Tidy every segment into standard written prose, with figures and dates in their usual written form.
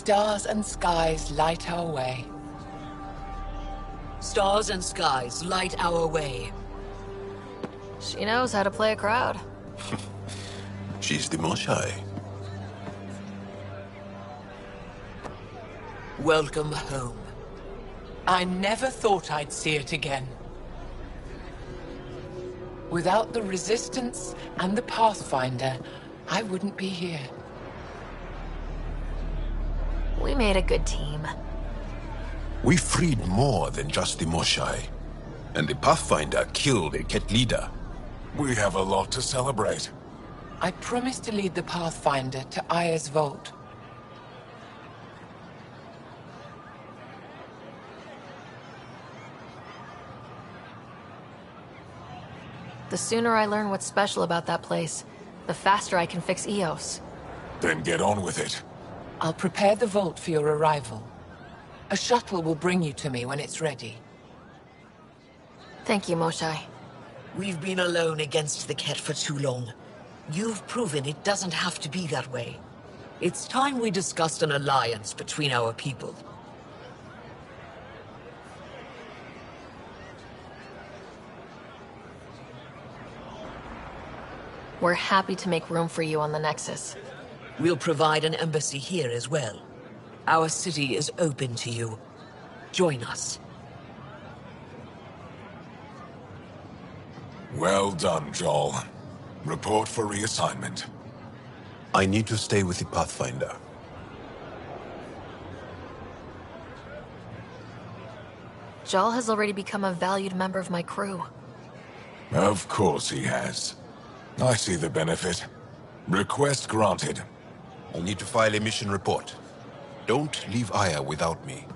Stars and skies light our way. Stars and skies light our way. She knows how to play a crowd. She's the Moshai. Welcome home. I never thought I'd see it again. Without the Resistance and the Pathfinder, I wouldn't be here. We made a good team. We freed more than just the Moshai. And the Pathfinder killed a Ket leader. We have a lot to celebrate. I promised to lead the Pathfinder to Aya's vault. The sooner I learn what's special about that place, the faster I can fix Eos. Then get on with it. I'll prepare the vault for your arrival. A shuttle will bring you to me when it's ready. Thank you, Moshai. We've been alone against the Ket for too long. You've proven it doesn't have to be that way. It's time we discussed an alliance between our people. We're happy to make room for you on the Nexus. We'll provide an embassy here as well. Our city is open to you. Join us. Well done, Joel. Report for reassignment. I need to stay with the Pathfinder. Jal has already become a valued member of my crew. Of course he has. I see the benefit. Request granted. I need to file a mission report. Don't leave Aya without me.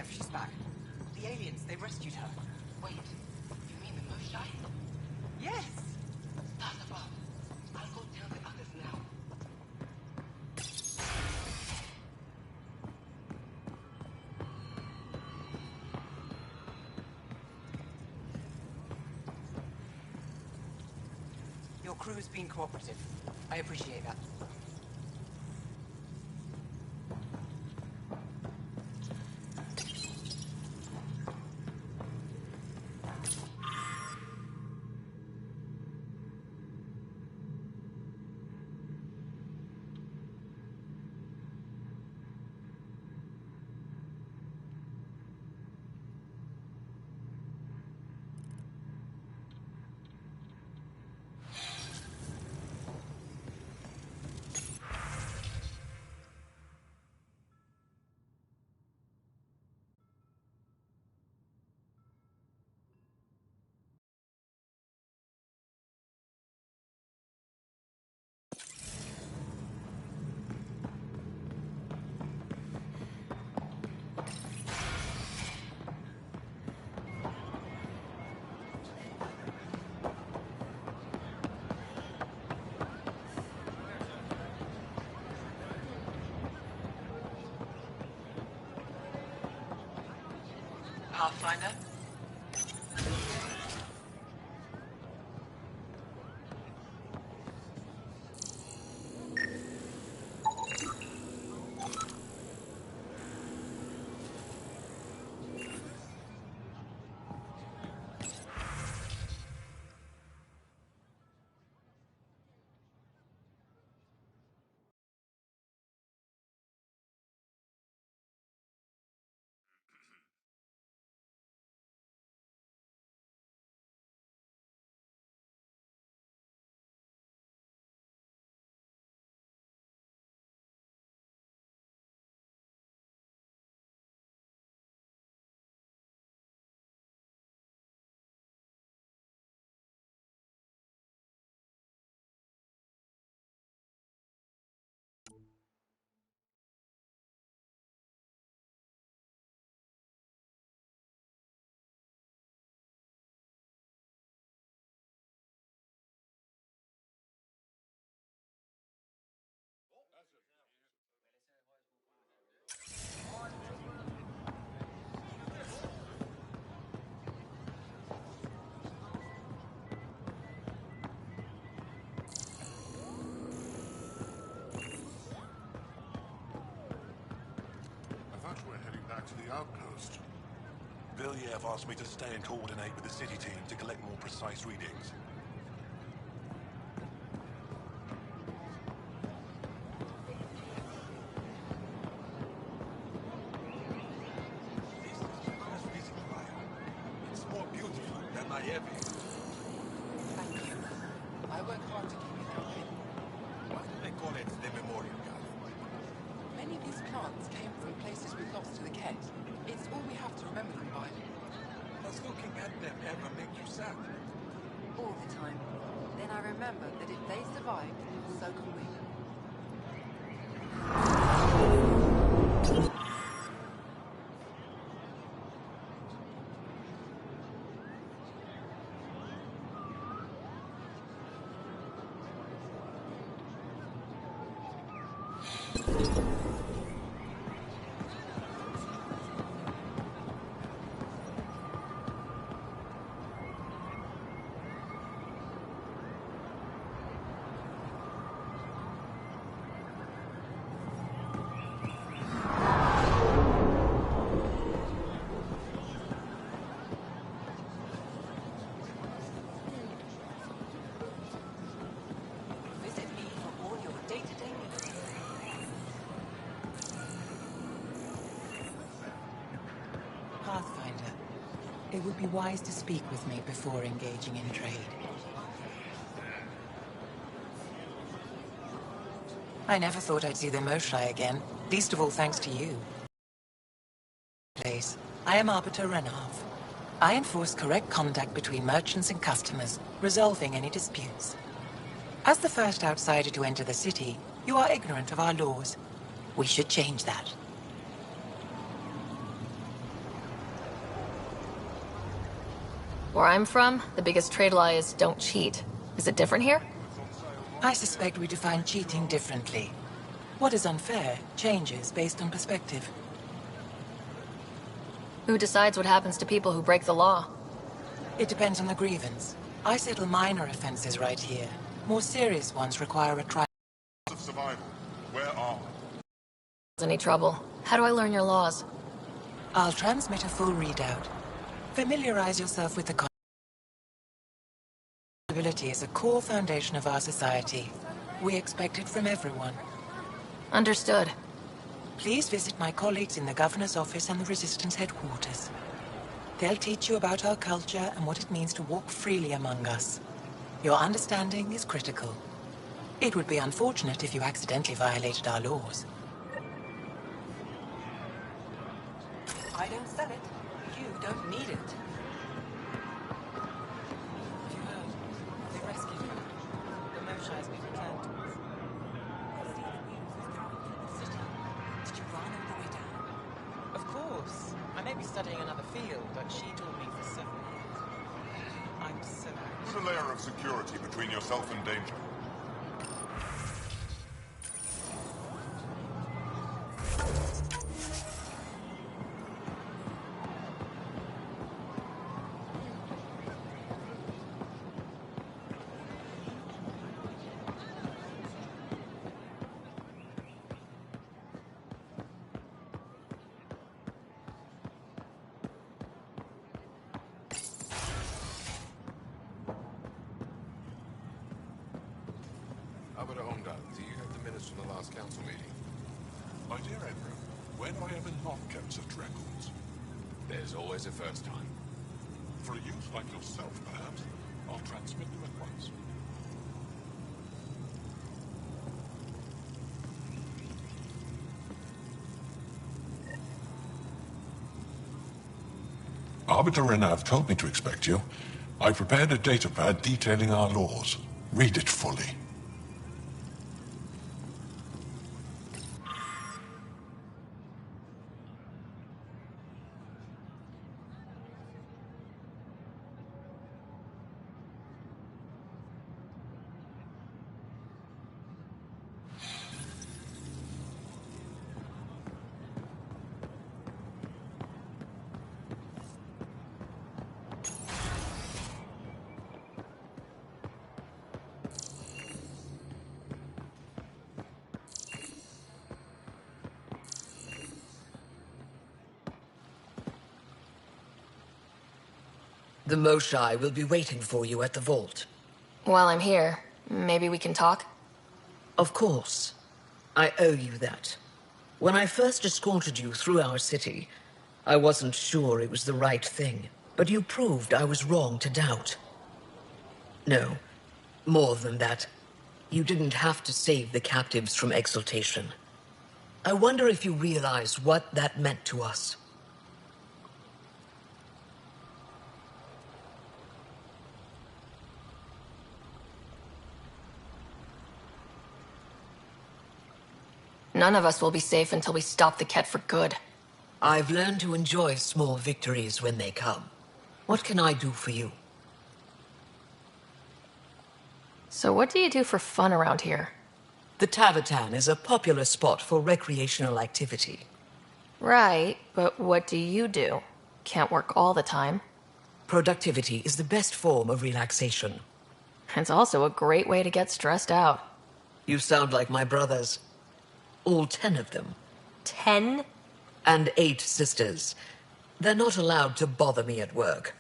She's back. The aliens, they rescued her. Wait, you mean the Moshai? Yes! Pass above. I'll go tell the others now. Your crew's been cooperative. I appreciate that. Pathfinder? I thought you were heading back to the outpost. Villiers asked me to stay and coordinate with the city team to collect more precise readings. It's more beautiful than I ever. Thank you. I work hard to keep it that way. Why do they call it the Memorial Garden? Many of these plants came from places we lost to the Ket. It's all we have to remember them by. Does looking at them ever make you sad? All the time. Then I remember that if they survived, so can we. Visit me for all your day-to-day needs. Pathfinder, it would be wise to speak with me before engaging in trade. I never thought I'd see the Moshai again, least of all thanks to you. I am Arbiter Renav. I enforce correct conduct between merchants and customers, resolving any disputes. As the first outsider to enter the city, you are ignorant of our laws. We should change that. Where I'm from, the biggest trade law is don't cheat. Is it different here? I suspect we define cheating differently. What is unfair changes based on perspective. Who decides what happens to people who break the law? It depends on the grievance. I settle minor offenses right here. More serious ones require a trial. Of survival. Where are we? Any trouble? How do I learn your laws? I'll transmit a full readout. Familiarize yourself with the concept. Responsibility is a core foundation of our society. We expect it from everyone. Understood. Please visit my colleagues in the Governor's office and the Resistance headquarters. They'll teach you about our culture and what it means to walk freely among us. Your understanding is critical. It would be unfortunate if you accidentally violated our laws. I don't sell it. You don't need it. Have you heard? They rescued you. The Moshai's been returned to us. Did you run all the way down? Of course. I may be studying another field, but she taught me for 7 years. I'm so anxious. Put a layer of security between yourself and danger. Andromeda, do you have the minutes from the last council meeting? My dear Edgar, when have I ever not kept such records? There's always a first time. For a youth like yourself, perhaps, I'll transmit them at once. Arbiter Renav told me to expect you. I prepared a datapad detailing our laws. Read it fully. The Moshai will be waiting for you at the vault. While I'm here, maybe we can talk? Of course. I owe you that. When I first escorted you through our city, I wasn't sure it was the right thing, but you proved I was wrong to doubt. No, more than that. You didn't have to save the captives from exaltation. I wonder if you realize what that meant to us. None of us will be safe until we stop the Ket for good. I've learned to enjoy small victories when they come. What can I do for you? So what do you do for fun around here? The Tavatan is a popular spot for recreational activity. Right, but what do you do? Can't work all the time. Productivity is the best form of relaxation. It's also a great way to get stressed out. You sound like my brothers. All 10 of them. 10? And 8 sisters. They're not allowed to bother me at work.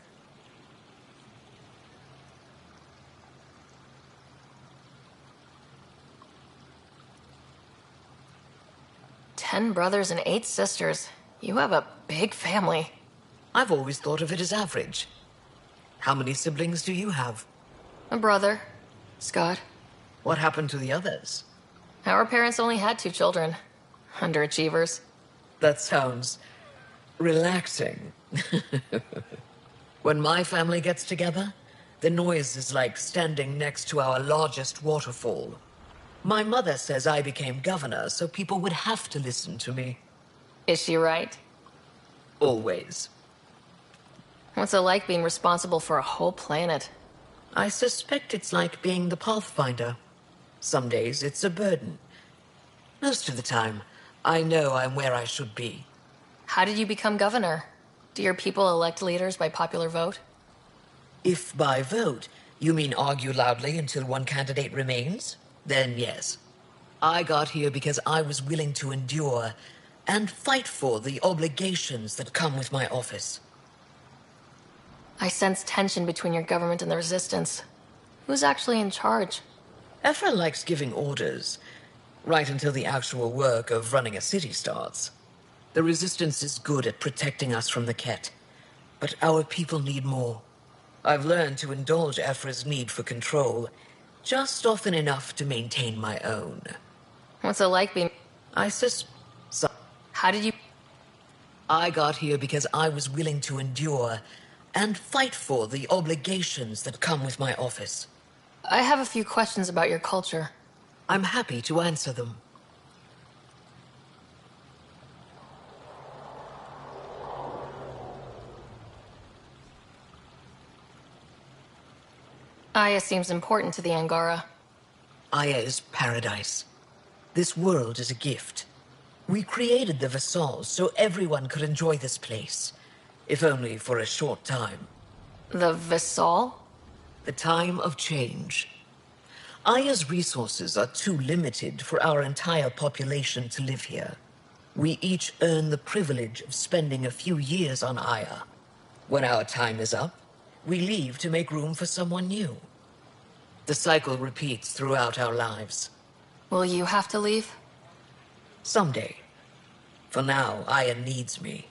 Ten brothers and 8 sisters. You have a big family. I've always thought of it as average. How many siblings do you have? A brother, Scott. What happened to the others? Our parents only had 2 children. Underachievers. That sounds relaxing. When my family gets together, the noise is like standing next to our largest waterfall. My mother says I became governor, so people would have to listen to me. Is she right? Always. What's it like being responsible for a whole planet? I suspect it's like being the Pathfinder. Some days it's a burden. Most of the time, I know I'm where I should be. How did you become governor? Do your people elect leaders by popular vote? If by vote you mean argue loudly until one candidate remains, then yes. I got here because I was willing to endure and fight for the obligations that come with my office. I sense tension between your government and the Resistance. Who's actually in charge? Ephra likes giving orders, right until the actual work of running a city starts. The Resistance is good at protecting us from the Ket, but our people need more. I've learned to indulge Ephra's need for control, just often enough to maintain my own. What's it like being... How did you... I got here because I was willing to endure and fight for the obligations that come with my office. I have a few questions about your culture. I'm happy to answer them. Aya seems important to the Angara. Aya is paradise. This world is a gift. We created the Vassals so everyone could enjoy this place, if only for a short time. The Vassal? The time of change. Aya's resources are too limited for our entire population to live here. We each earn the privilege of spending a few years on Aya. When our time is up, we leave to make room for someone new. The cycle repeats throughout our lives. Will you have to leave? Someday. For now, Aya needs me.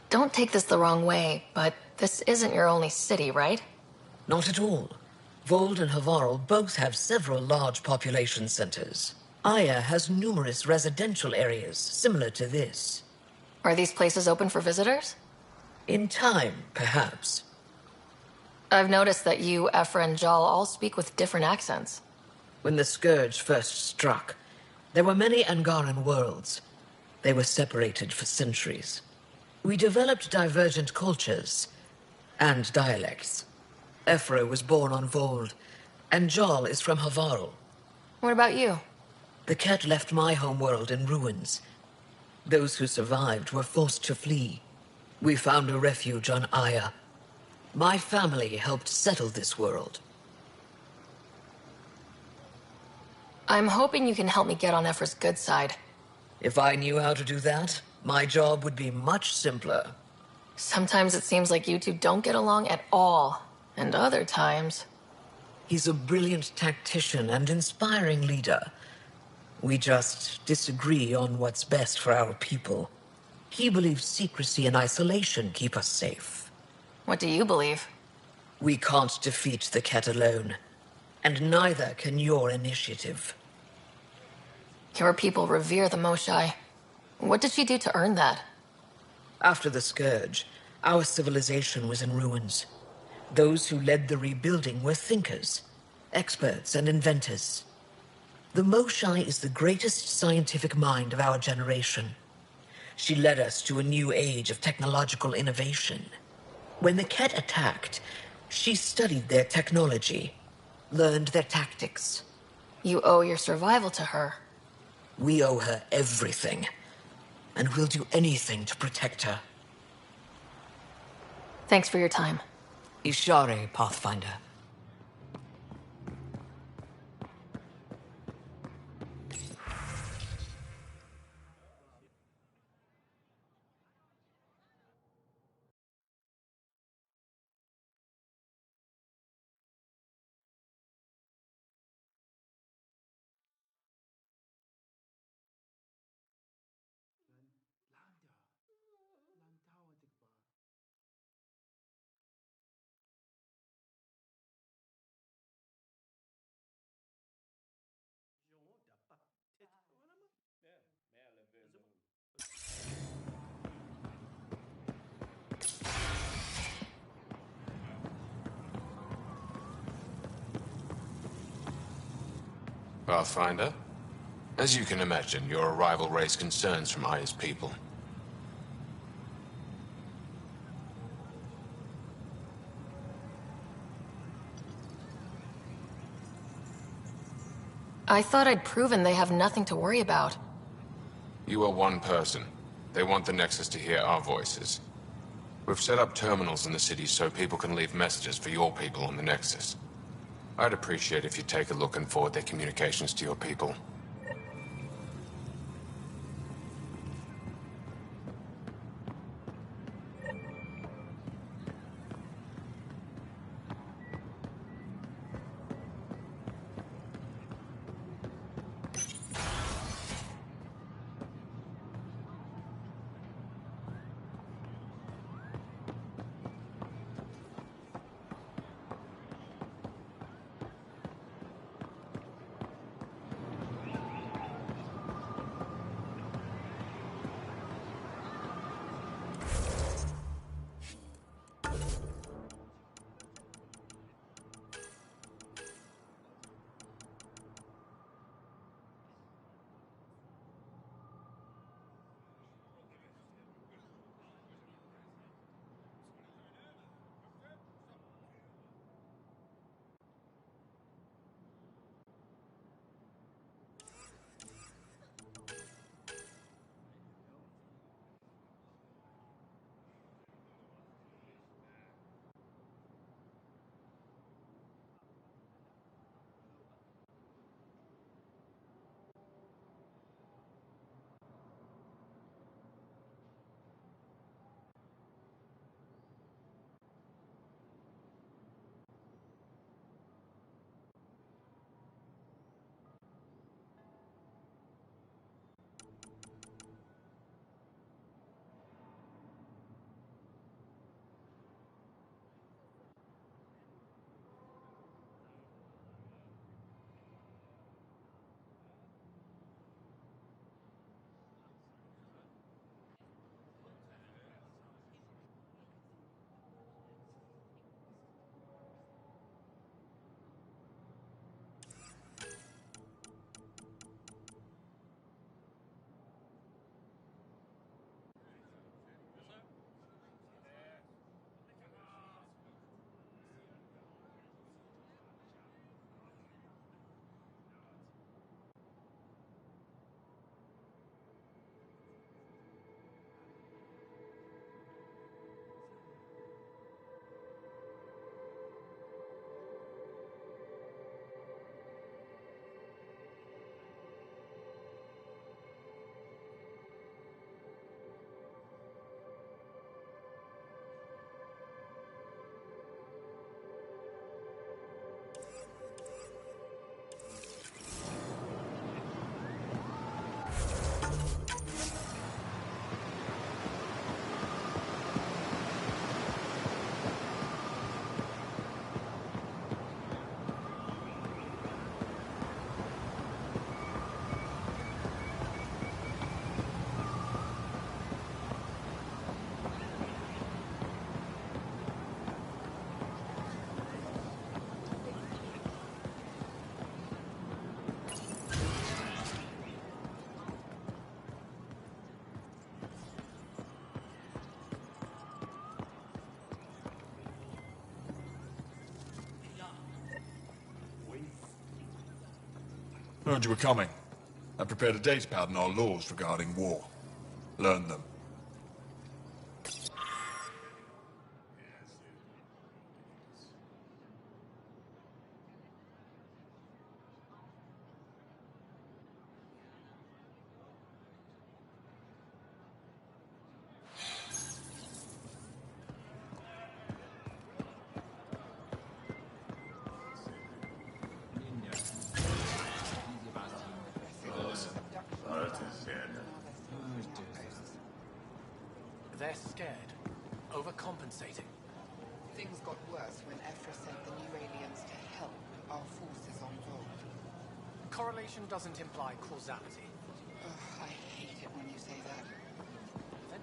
Don't take this the wrong way, but this isn't your only city, right? Not at all. Vold and Havarl both have several large population centers. Aya has numerous residential areas similar to this. Are these places open for visitors? In time, perhaps. I've noticed that you, Ephra, and Jal all speak with different accents. When the Scourge first struck, there were many Angaran worlds. They were separated for centuries. We developed divergent cultures and dialects. Ephra was born on Vold, and Jal is from Havarl. What about you? The cat left my homeworld in ruins. Those who survived were forced to flee. We found a refuge on Aya. My family helped settle this world. I'm hoping you can help me get on Ephra's good side. If I knew how to do that, my job would be much simpler. Sometimes it seems like you two don't get along at all, and other times... He's a brilliant tactician and inspiring leader. We just disagree on what's best for our people. He believes secrecy and isolation keep us safe. What do you believe? We can't defeat the cat alone, and neither can your initiative. Your people revere the Moshai. What did she do to earn that? After the Scourge, our civilization was in ruins. Those who led the rebuilding were thinkers, experts, and inventors. The Moshai is the greatest scientific mind of our generation. She led us to a new age of technological innovation. When the Ket attacked, she studied their technology, learned their tactics. You owe your survival to her. We owe her everything, and we'll do anything to protect her. Thanks for your time. Ishare, Pathfinder. Pathfinder, as you can imagine, your arrival raised concerns from Aya's people. I thought I'd proven they have nothing to worry about. You are one person. They want the Nexus to hear our voices. We've set up terminals in the city so people can leave messages for your people on the Nexus. I'd appreciate if you take a look and forward their communications to your people. Heard you were coming. I prepared a datapad on our laws regarding war. Learn them. They're scared. Overcompensating. Things got worse when Ephra sent the new aliens to help our forces on board. Correlation doesn't imply causality. Ugh, I hate it when you say that. Then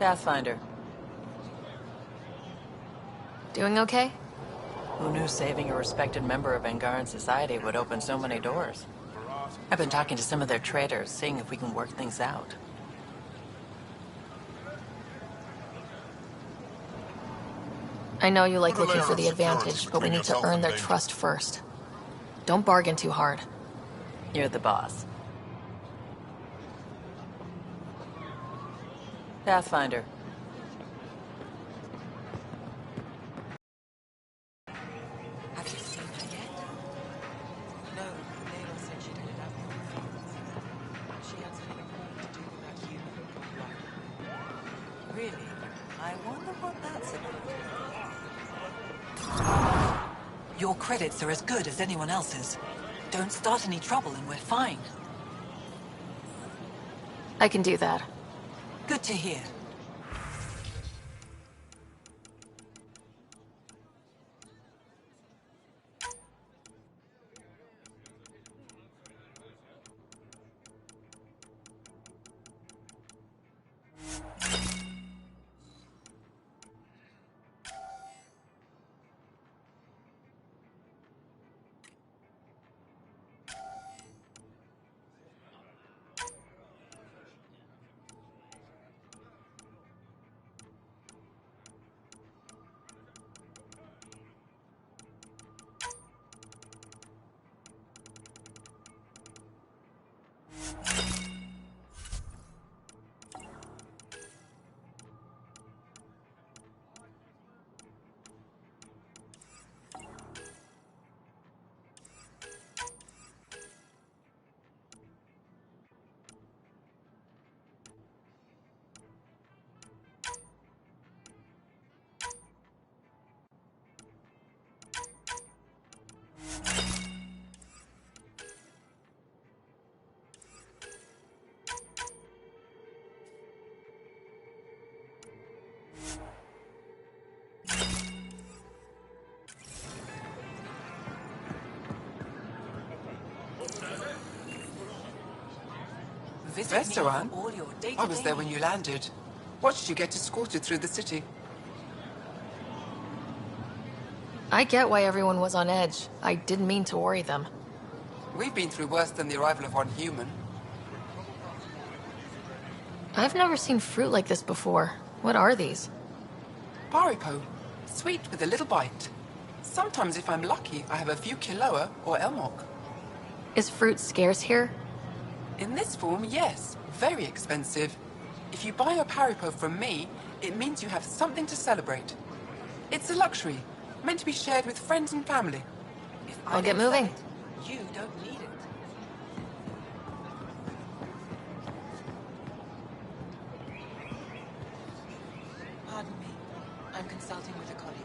Pathfinder. Doing okay? Who knew saving a respected member of Angaran society would open so many doors? I've been talking to some of their traders, seeing if we can work things out. I know you like looking for the advantage, but we need to earn their trust first. Don't bargain too hard. You're the boss. Pathfinder. Have you seen her yet? No, Layla said she'd headed out for a few. She had something important to do with that human. Really? I wonder what that's about. Your credits are as good as anyone else's. Don't start any trouble and we're fine. I can do that. Good to hear. Restaurant? I was there when you landed. Watched you get escorted through the city. I get why everyone was on edge. I didn't mean to worry them. We've been through worse than the arrival of one human. I've never seen fruit like this before. What are these? Paripo. Sweet with a little bite. Sometimes if I'm lucky, I have a few kiloa or elmok. Is fruit scarce here? In this form, yes. Very expensive. If you buy a paripo from me, it means you have something to celebrate. It's a luxury, meant to be shared with friends and family. If I I'll get don't sell moving. it, you don't need it. Pardon me. I'm consulting with a colleague.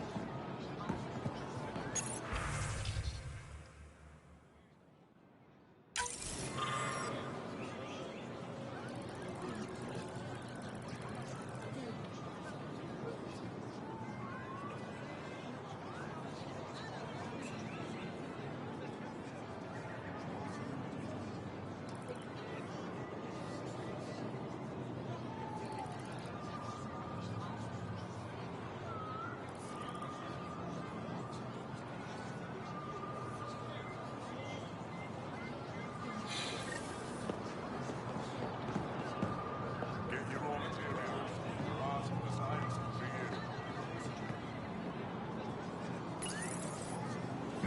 Get your raw materials. For art, for science, for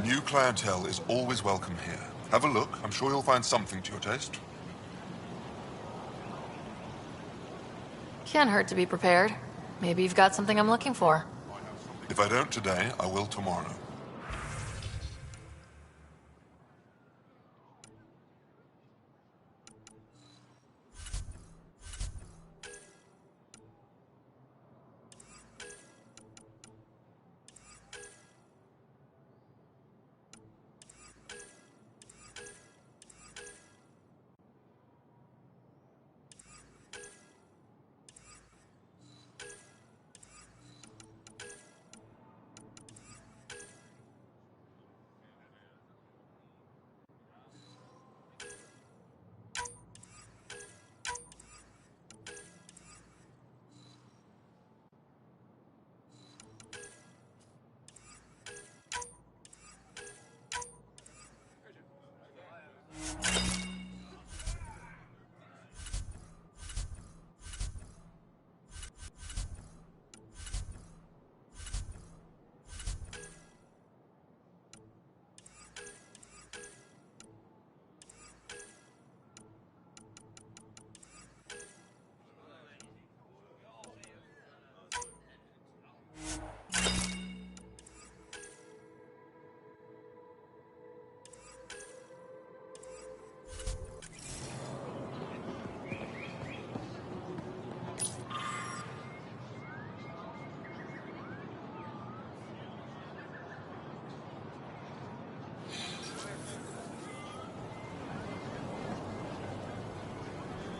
you. New clientele is always welcome here. Have a look. I'm sure you'll find something to your taste. Can't hurt to be prepared. Maybe you've got something I'm looking for. If I don't today, I will tomorrow.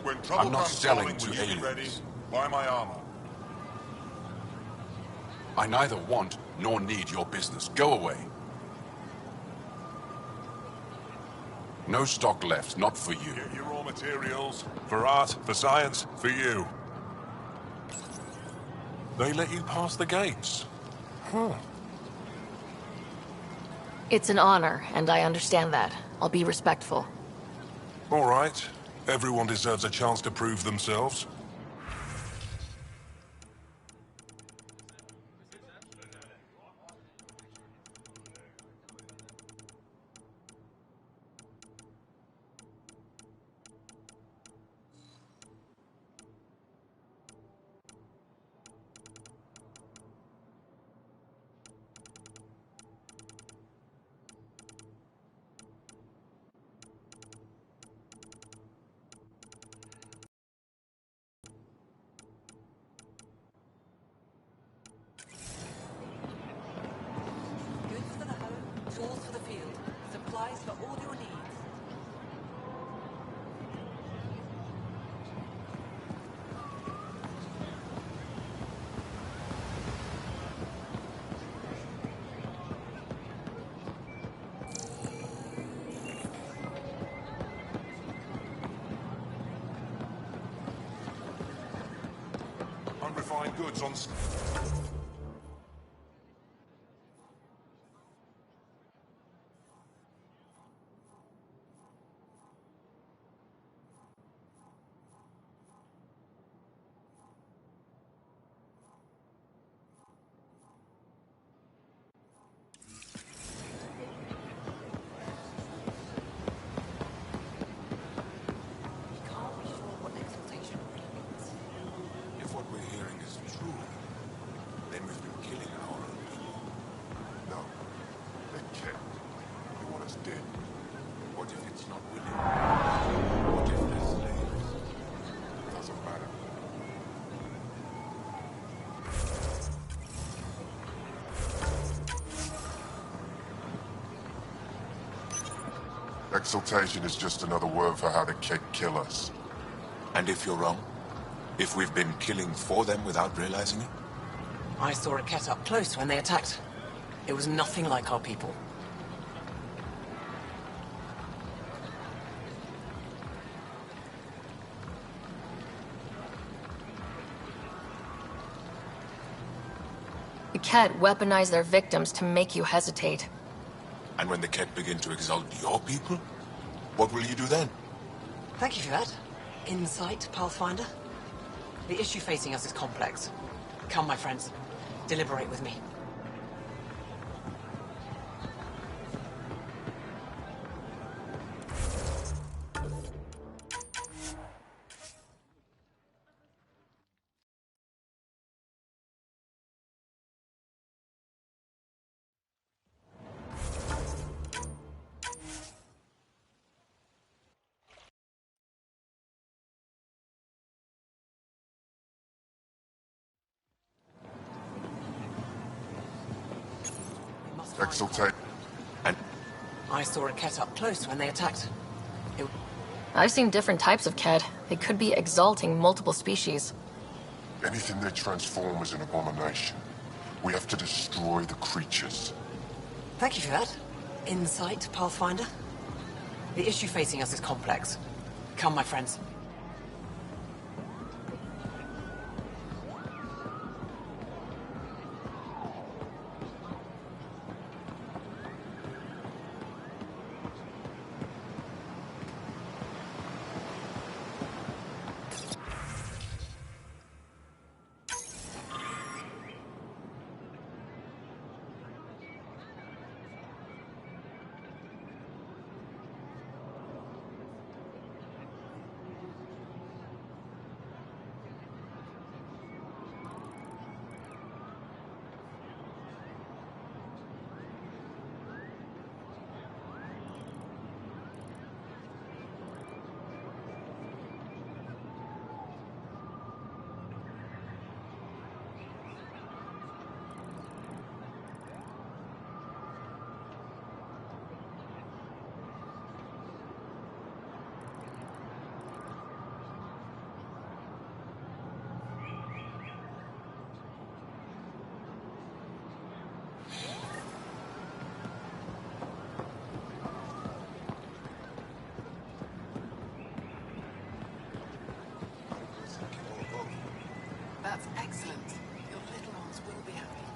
When trouble I'm not comes selling calling, to will you be ready? aliens. Buy my armor. I neither want nor need your business. Go away. No stock left, not for you. Get your raw materials. For art, for science, for you. They let you pass the gates. Huh. It's an honor, and I understand that. I'll be respectful. All right. Everyone deserves a chance to prove themselves. Goods for the home, tools for the field, supplies for all your needs. Unrefined goods on... not willing? What if they're slaves? Doesn't matter. Exaltation is just another word for how the Keg kill us. And if you're wrong? If we've been killing for them without realizing it? I saw a Ket up close when they attacked. It was nothing like our people. The Ket weaponize their victims to make you hesitate. And when the Ket begin to exalt your people? What will you do then? Thank you for that. Insight, Pathfinder. The issue facing us is complex. Come, my friends. Deliberate with me. Exaltate. And I saw a Ket up close when they attacked. I've seen different types of Ket. They could be exalting multiple species. Anything they transform is an abomination. We have to destroy the creatures. Thank you for that. Insight, Pathfinder. The issue facing us is complex. Come, my friends. That's excellent. Your little ones will be happy.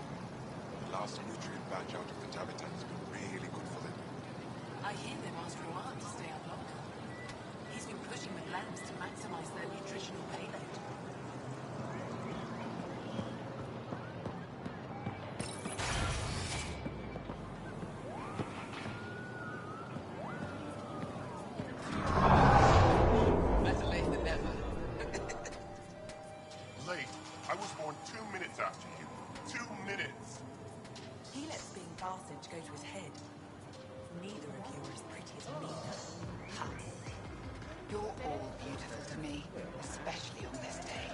The last nutrient batch out of the Tavitan has been really good for them. I hear they're asking Rohan to stay up longer. He's been pushing the lambs to maximize their nutritional payload. Better late than never. Late. I was born 2 minutes after you. 2 minutes. He lets being Carthage go to his head. Neither of you are as pretty as me. Ha. You're all beautiful to me, especially on this day.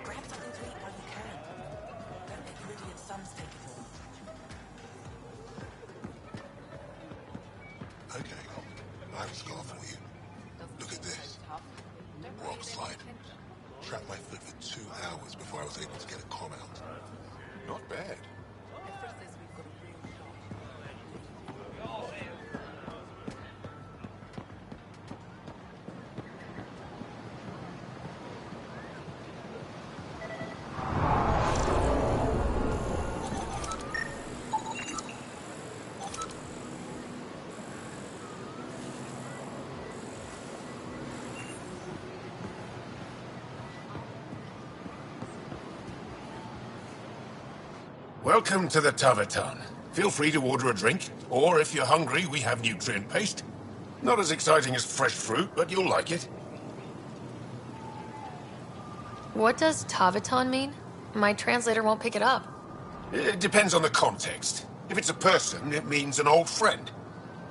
Grab something to eat while you can. Don't let your idiot sons take it all. Okay, I have a scar for you. Look at this. Rock slide. Trapped my foot for 2 hours before I was able to get a comm out. Not bad. Welcome to the Tavitan. Feel free to order a drink, or if you're hungry, we have nutrient paste. Not as exciting as fresh fruit, but you'll like it. What does Tavitan mean? My translator won't pick it up. It depends on the context. If it's a person, it means an old friend.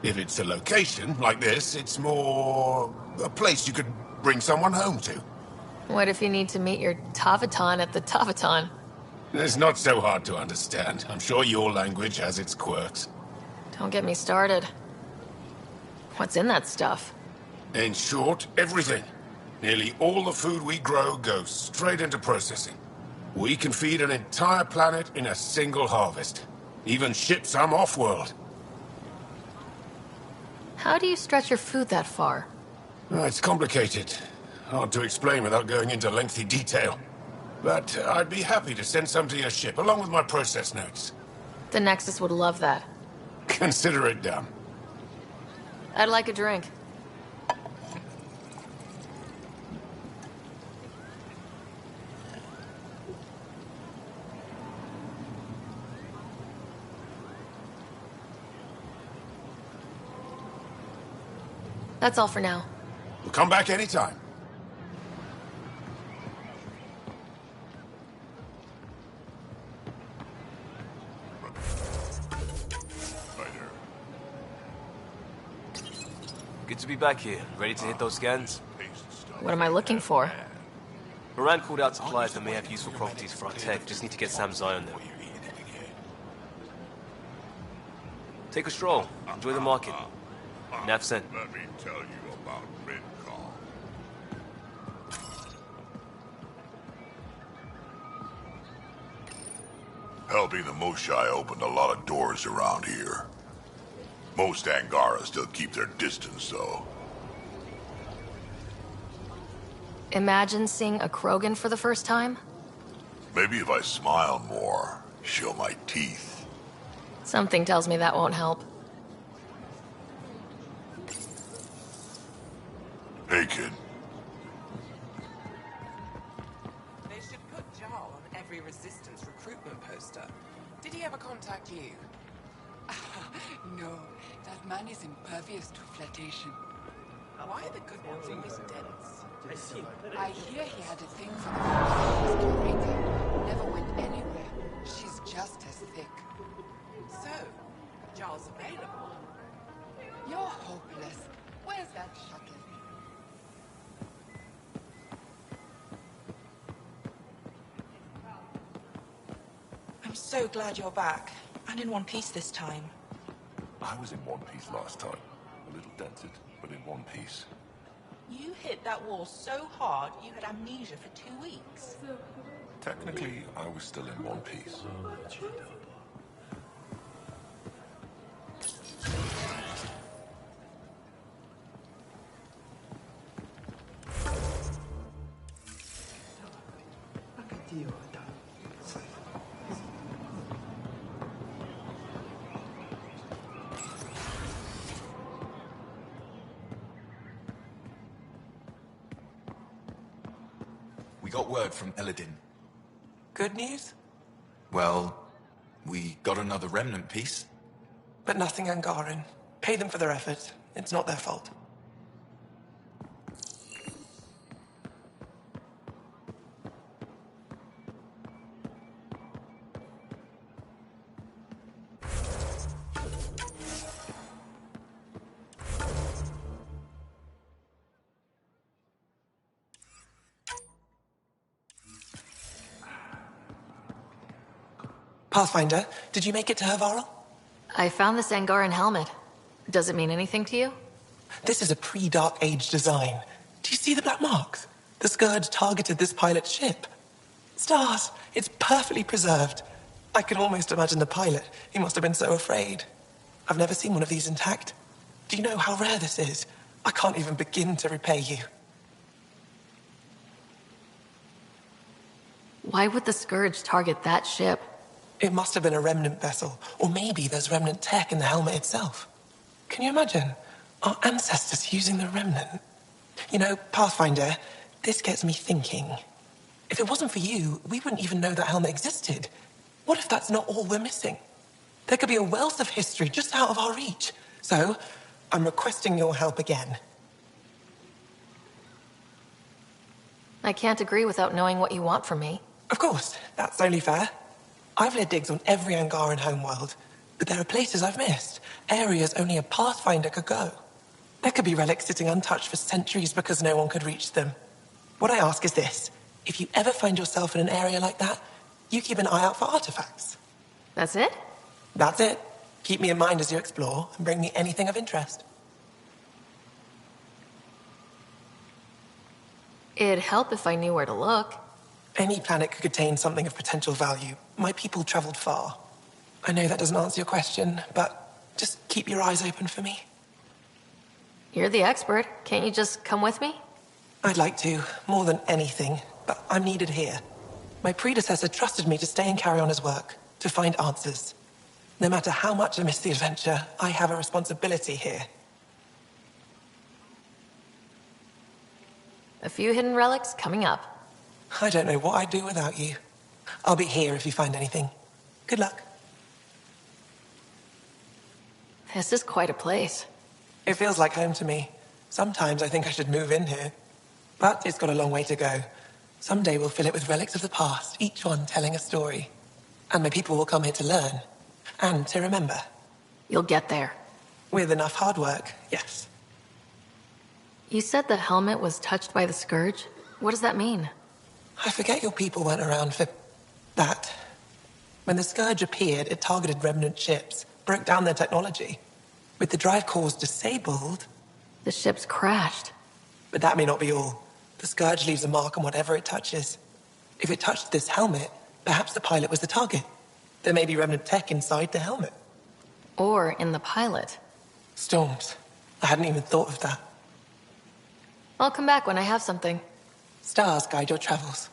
If it's a location like this, it's more a place you could bring someone home to. What if you need to meet your Tavaton at the Tavaton? It's not so hard to understand. I'm sure your language has its quirks. Don't get me started. What's in that stuff? In short, everything. Nearly all the food we grow goes straight into processing. We can feed an entire planet in a single harvest. Even ship some off-world. How do you stretch your food that far? It's complicated. Hard to explain without going into lengthy detail. But I'd be happy to send some to your ship, along with my process notes. The Nexus would love that. Consider it done. I'd like a drink. That's all for now. We'll come back anytime. Good to be back here. Ready to hit those scans? What am I looking for? Moran called out suppliers that may have useful properties for our tech. Just need to get Sam's eye on them. Take a stroll. Enjoy the market. Nav sent. Let me tell you about Midcom. Helping the Moshai opened a lot of doors around here. Most Angara still keep their distance, though. Imagine seeing a Krogan for the first time? Maybe if I smile more, show my teeth. Something tells me that won't help. Hey, kid. They should put Jarl on every Resistance recruitment poster. Did he ever contact you? No, that man is impervious to flirtation. Why are the good ones always dense? I hear he had a thing for the Andromeda. Never went anywhere. She's just as thick. So, Jarl's available. You're hopeless. Where's that shuttle? I'm so glad you're back. And in one piece this time. I was in one piece last time. A little dented, but in one piece. You hit that wall so hard you had amnesia for 2 weeks. Technically, I was still in one piece. We got word from Eladin. Good news? Well, we got another remnant piece. But nothing Angaran. Pay them for their effort. It's not their fault. Pathfinder, did you make it to Hervarl? I found this Angaran helmet. Does it mean anything to you? This is a pre-Dark Age design. Do you see the black marks? The Scourge targeted this pilot's ship. Stars, it's perfectly preserved. I can almost imagine the pilot. He must have been so afraid. I've never seen one of these intact. Do you know how rare this is? I can't even begin to repay you. Why would the Scourge target that ship? It must have been a remnant vessel, or maybe there's remnant tech in the helmet itself. Can you imagine? Our ancestors using the remnant. You know, Pathfinder, this gets me thinking. If it wasn't for you, we wouldn't even know that helmet existed. What if that's not all we're missing? There could be a wealth of history just out of our reach. So, I'm requesting your help again. I can't agree without knowing what you want from me. Of course, that's only fair. I've led digs on every Angaran homeworld. But there are places I've missed, areas only a Pathfinder could go. There could be relics sitting untouched for centuries because no one could reach them. What I ask is this. If you ever find yourself in an area like that, you keep an eye out for artifacts. That's it? That's it. Keep me in mind as you explore, and bring me anything of interest. It'd help if I knew where to look. Any planet could contain something of potential value. My people traveled far. I know that doesn't answer your question, but just keep your eyes open for me. You're the expert. Can't you just come with me? I'd like to, more than anything, but I'm needed here. My predecessor trusted me to stay and carry on his work, to find answers. No matter how much I miss the adventure, I have a responsibility here. A few hidden relics coming up. I don't know what I'd do without you. I'll be here if you find anything. Good luck. This is quite a place. It feels like home to me. Sometimes I think I should move in here. But it's got a long way to go. Someday we'll fill it with relics of the past, each one telling a story. And my people will come here to learn. And to remember. You'll get there. With enough hard work, yes. You said the helmet was touched by the Scourge? What does that mean? I forget your people weren't around for that. When the Scourge appeared, it targeted remnant ships, broke down their technology. With the drive cores disabled... The ships crashed. But that may not be all. The Scourge leaves a mark on whatever it touches. If it touched this helmet, perhaps the pilot was the target. There may be remnant tech inside the helmet. Or in the pilot. Storms. I hadn't even thought of that. I'll come back when I have something. Stars guide your travels.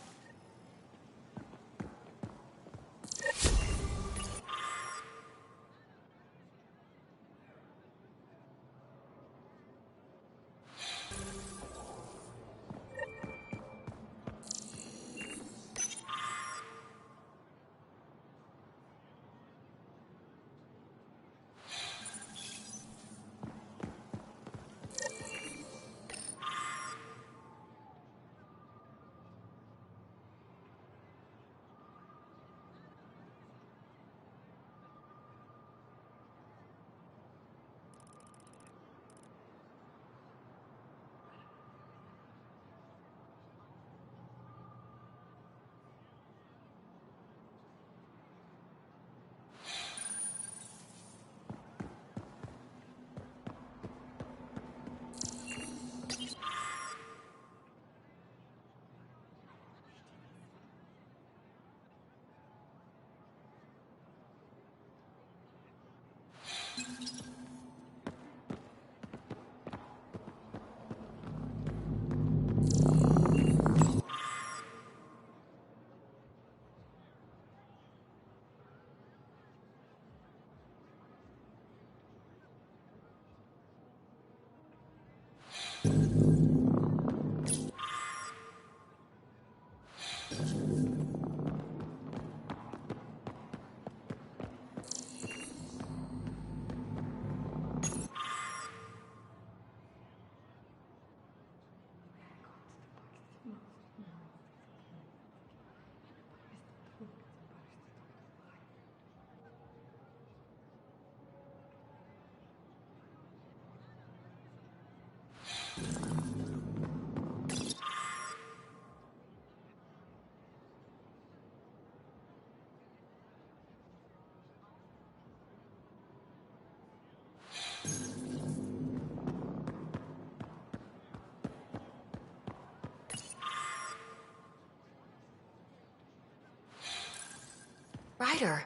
Ryder,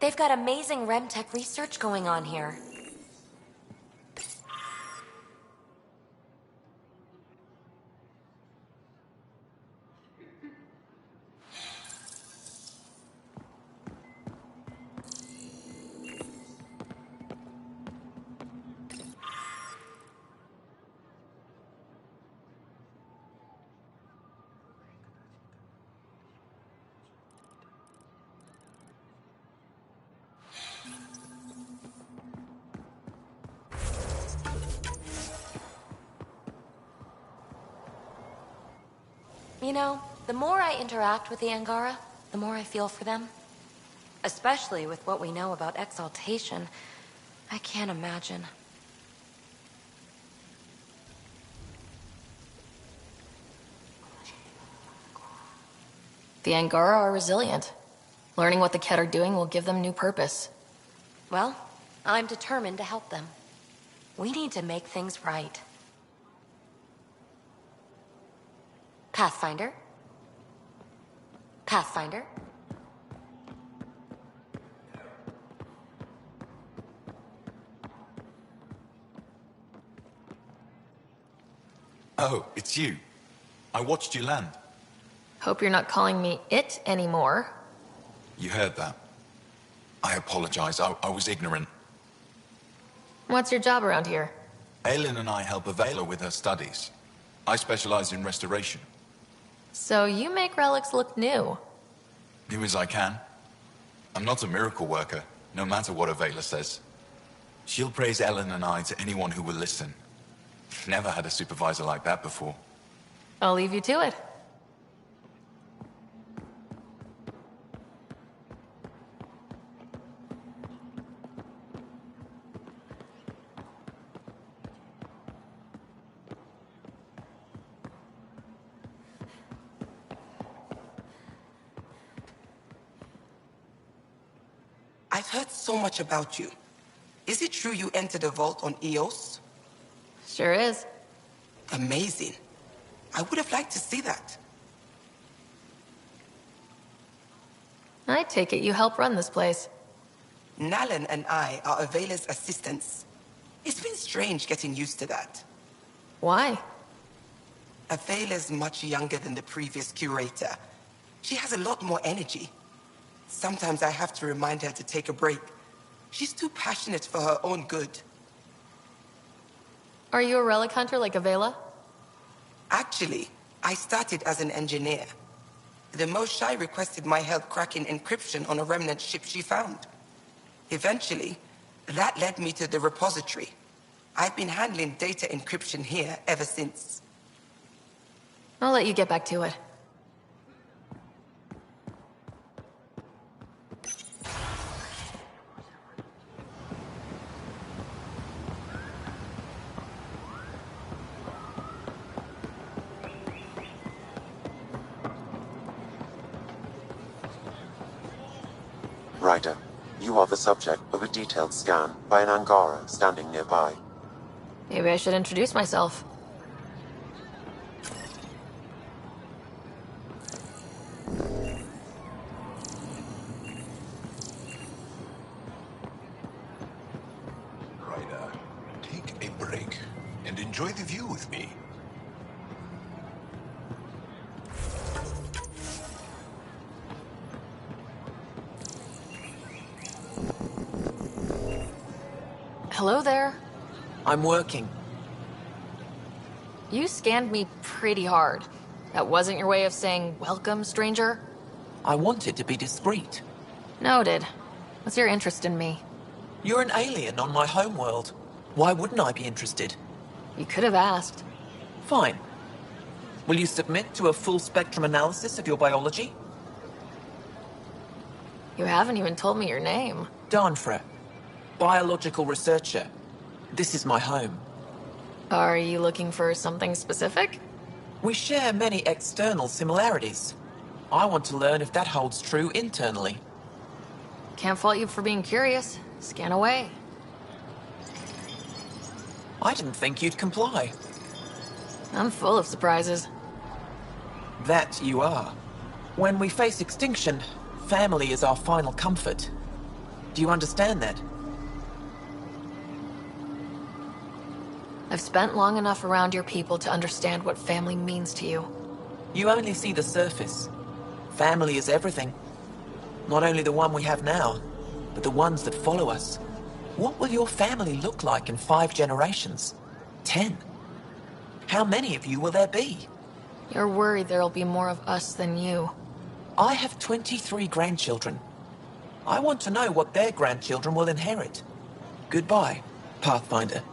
they've got amazing RemTech research going on here. You know, the more I interact with the Angara, the more I feel for them. Especially with what we know about exaltation. I can't imagine. The Angara are resilient. Learning what the Ket are doing will give them new purpose. Well, I'm determined to help them. We need to make things right. Pathfinder? Pathfinder? Oh, it's you. I watched you land. Hope you're not calling me it anymore. You heard that. I apologize. I was ignorant. What's your job around here? Aelin and I help Avela with her studies. I specialize in restoration. So you make relics look new. Do as I can. I'm not a miracle worker, no matter what Avela says. She'll praise Ellen and I to anyone who will listen. Never had a supervisor like that before. I'll leave you to it. I've heard so much about you. Is it true you entered a vault on Eos? Sure is. Amazing. I would have liked to see that. I take it you help run this place. Nalan and I are Avela's assistants. It's been strange getting used to that. Why? Avela's much younger than the previous curator. She has a lot more energy. Sometimes I have to remind her to take a break. She's too passionate for her own good. Are you a relic hunter like Avela? Actually, I started as an engineer. The Moshai requested my help cracking encryption on a remnant ship she found. Eventually, that led me to the repository. I've been handling data encryption here ever since. I'll let you get back to it. Ryder, you are the subject of a detailed scan by an Angara standing nearby. Maybe I should introduce myself. Ryder, take a break and enjoy the view with me. Hello there. I'm working. You scanned me pretty hard. That wasn't your way of saying, welcome, stranger? I wanted to be discreet. Noted. What's your interest in me? You're an alien on my homeworld. Why wouldn't I be interested? You could have asked. Fine. Will you submit to a full spectrum analysis of your biology? You haven't even told me your name. Darnfra. Biological researcher. This is my home. Are you looking for something specific? We share many external similarities. I want to learn if that holds true internally. Can't fault you for being curious. Scan away. I didn't think you'd comply. I'm full of surprises. That you are. When we face extinction, family is our final comfort. Do you understand that? I've spent long enough around your people to understand what family means to you. You only see the surface. Family is everything. Not only the one we have now, but the ones that follow us. What will your family look like in 5 generations? 10? How many of you will there be? You're worried there'll be more of us than you. I have 23 grandchildren. I want to know what their grandchildren will inherit. Goodbye, Pathfinder.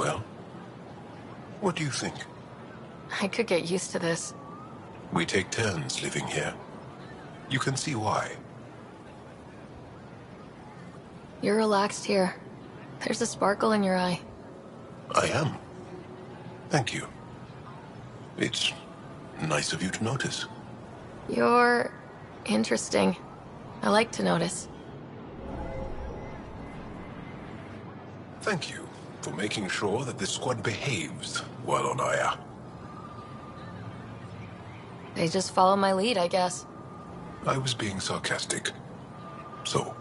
Well, what do you think? I could get used to this. We take turns living here. You can see why. You're relaxed here. There's a sparkle in your eye. I am. Thank you. It's nice of you to notice. You're interesting. I like to notice. Thank you for making sure that the squad behaves while on Aya. They just follow my lead, I guess. I was being sarcastic. So,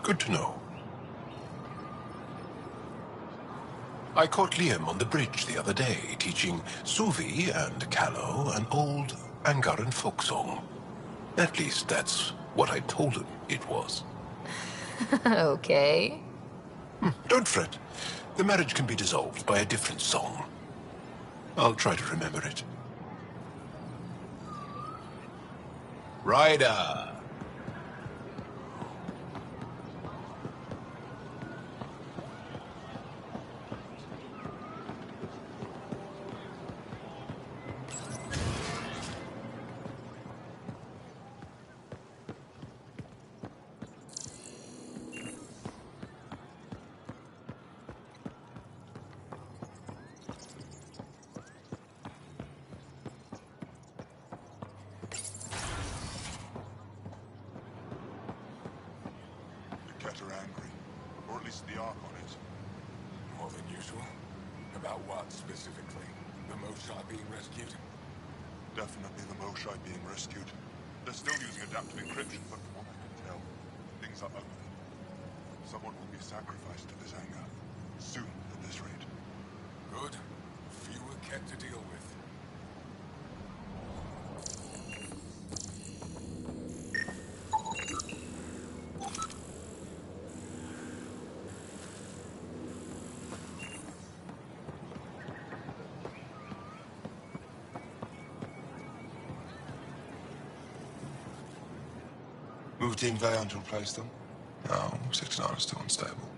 good to know. I caught Liam on the bridge the other day, teaching Suvi and Callow an old Angaran folk song. At least that's what I told him it was. Okay. Don't fret. The marriage can be dissolved by a different song. I'll try to remember it. Ryder! Are angry, or at least the arc on it. More than usual? About what, specifically? The Moshai being rescued? Definitely the Moshai being rescued. They're still using adaptive encryption, but from what I can tell, things are ugly. Someone will be sacrificed to this anger. Soon, at this rate. Good. Fewer Ket to deal with. Moved in Vayon to replace them? No, 6-9 is too unstable.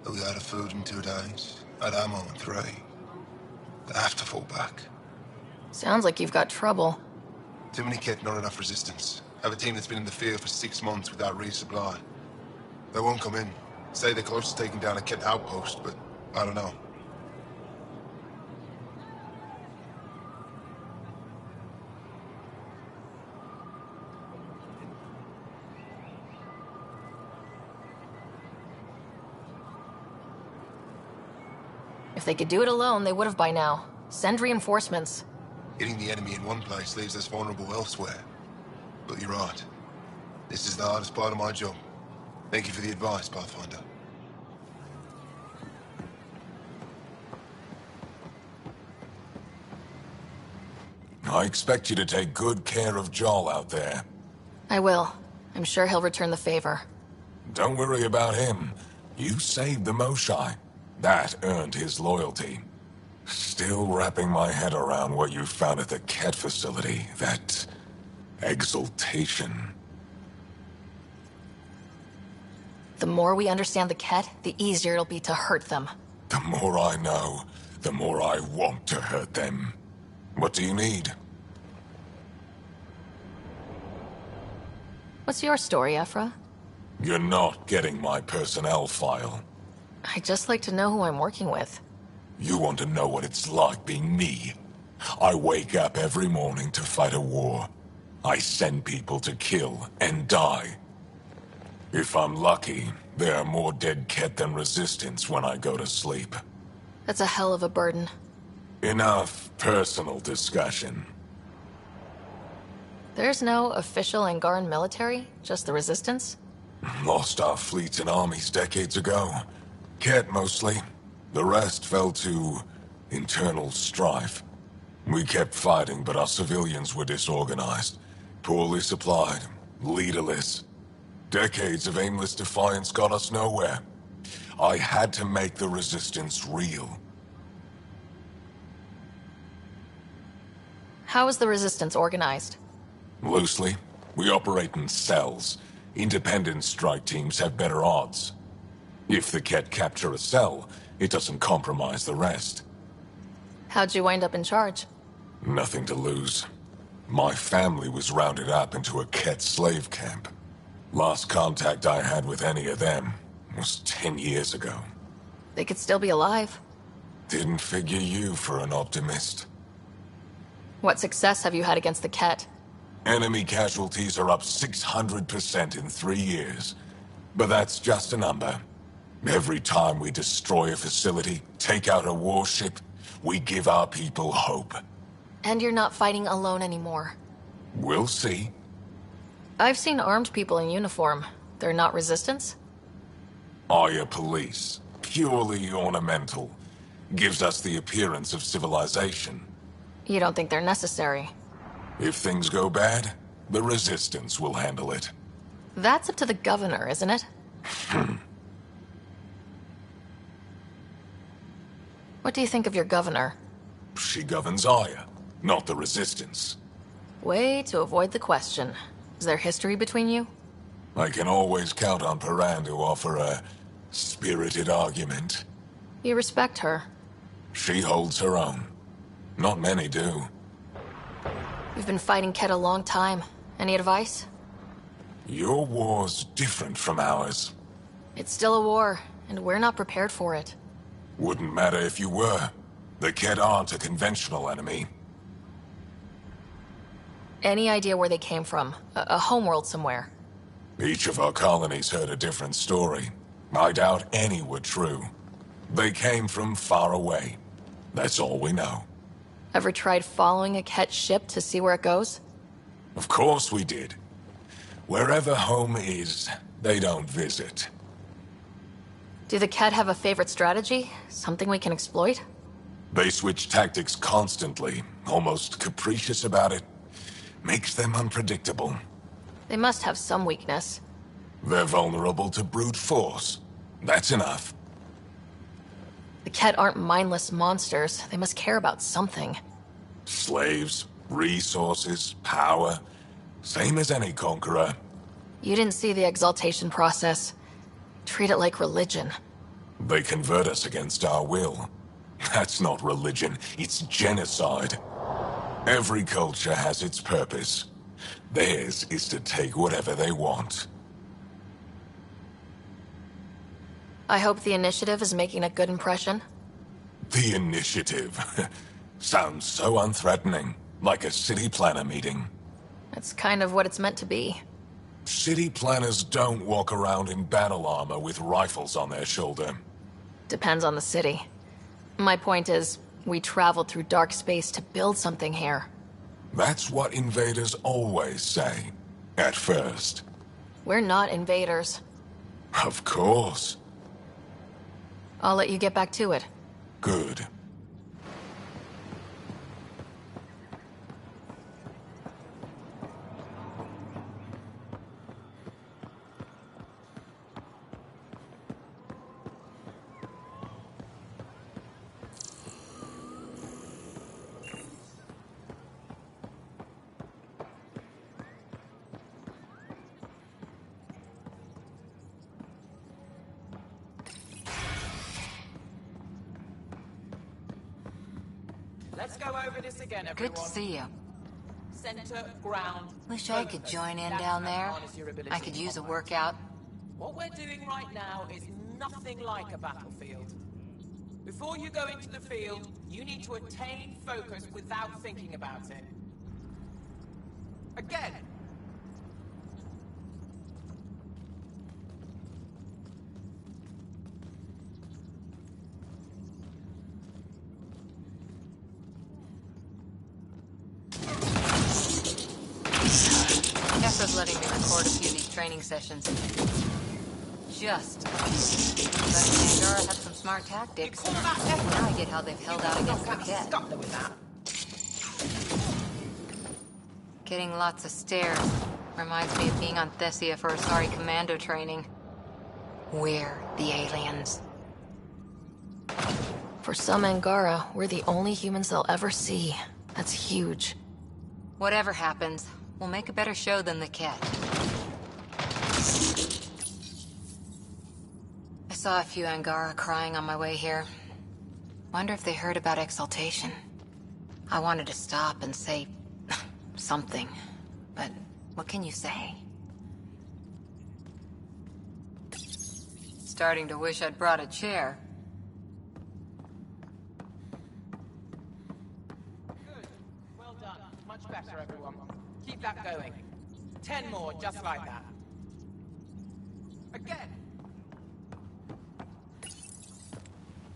They'll be out of food in 2 days, out of ammo in 3. They have to fall back. Sounds like you've got trouble. Too many kit, not enough resistance. Have a team that's been in the field for 6 months without resupply. They won't come in. Say they're close to taking down a kit outpost, but I don't know. If they could do it alone, they would have by now. Send reinforcements. Hitting the enemy in one place leaves us vulnerable elsewhere. But you're right. This is the hardest part of my job. Thank you for the advice, Pathfinder. I expect you to take good care of Jarl out there. I will. I'm sure he'll return the favor. Don't worry about him. You saved the Moshai. That earned his loyalty. Still wrapping my head around what you found at the Ket facility. That exultation. The more we understand the Ket, the easier it'll be to hurt them. The more I know, the more I want to hurt them. What do you need? What's your story, Ephra? You're not getting my personnel file. I'd just like to know who I'm working with. You want to know what it's like being me? I wake up every morning to fight a war. I send people to kill and die. If I'm lucky, there are more dead Ket than resistance when I go to sleep. That's a hell of a burden. Enough personal discussion. There's no official Angaran military, just the resistance? Lost our fleets and armies decades ago. Ket mostly. The rest fell to internal strife. We kept fighting, but our civilians were disorganized, poorly supplied, leaderless. Decades of aimless defiance got us nowhere. I had to make the resistance real. How is the resistance organized? Loosely, we operate in cells. Independent strike teams have better odds. If the Ket capture a cell, it doesn't compromise the rest. How'd you wind up in charge? Nothing to lose. My family was rounded up into a Ket slave camp. Last contact I had with any of them was 10 years ago. They could still be alive. Didn't figure you for an optimist. What success have you had against the Ket? Enemy casualties are up 600% in 3 years. But that's just a number. Every time we destroy a facility, take out a warship, we give our people hope. And you're not fighting alone anymore. We'll see. I've seen armed people in uniform. They're not resistance? Aya police. Purely ornamental. Gives us the appearance of civilization. You don't think they're necessary? If things go bad, the resistance will handle it. That's up to the governor, isn't it? What do you think of your governor? She governs Aya, not the resistance. Way to avoid the question. Is there history between you? I can always count on Paran to offer a spirited argument. You respect her. She holds her own. Not many do. You've been fighting Ket a long time. Any advice? Your war's different from ours. It's still a war, and we're not prepared for it. Wouldn't matter if you were. The Ket aren't a conventional enemy. Any idea where they came from? A homeworld somewhere? Each of our colonies heard a different story. I doubt any were true. They came from far away. That's all we know. Ever tried following a Ket ship to see where it goes? Of course we did. Wherever home is, they don't visit. Do the Ket have a favorite strategy? Something we can exploit? They switch tactics constantly, almost capricious about it. Makes them unpredictable. They must have some weakness. They're vulnerable to brute force. That's enough. The Ket aren't mindless monsters. They must care about something. Slaves, resources, power. Same as any conqueror. You didn't see the exaltation process. Treat it like religion. They convert us against our will. That's not religion, it's genocide. Every culture has its purpose. Theirs is to take whatever they want. I hope the initiative is making a good impression. The initiative. Sounds so unthreatening, like a city planner meeting. That's kind of what it's meant to be. City planners don't walk around in battle armor with rifles on their shoulder. Depends on the city. My point is, we traveled through dark space to build something here. That's what invaders always say. At first. We're not invaders. Of course. I'll let you get back to it. Good. Let's go over this again, everyone. Good to see you. Center, ground. Wish I could join in down there. I could use a workout. What we're doing right now is nothing like a battlefield. Before you go into the field, you need to attain focus without thinking about it. Again. Kefra's letting me record a few of these training sessions. Just. But Angara had some smart tactics. Now I get how they've held out against the Ket. Getting lots of stares. Reminds me of being on Thessia for Asari commando training. We're the aliens. For some Angara, we're the only humans they'll ever see. That's huge. Whatever happens, we'll make a better show than the Ket. I saw a few Angara crying on my way here. Wonder if they heard about exaltation. I wanted to stop and say something, but what can you say? Starting to wish I'd brought a chair. Good. Well done. Much better, everyone. Keep that going. 10 more, just like that. Again.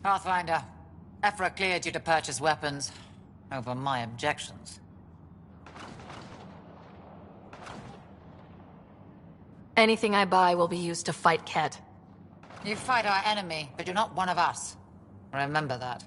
Pathfinder, Ephra cleared you to purchase weapons over my objections. Anything I buy will be used to fight Ket. You fight our enemy, but you're not one of us. Remember that.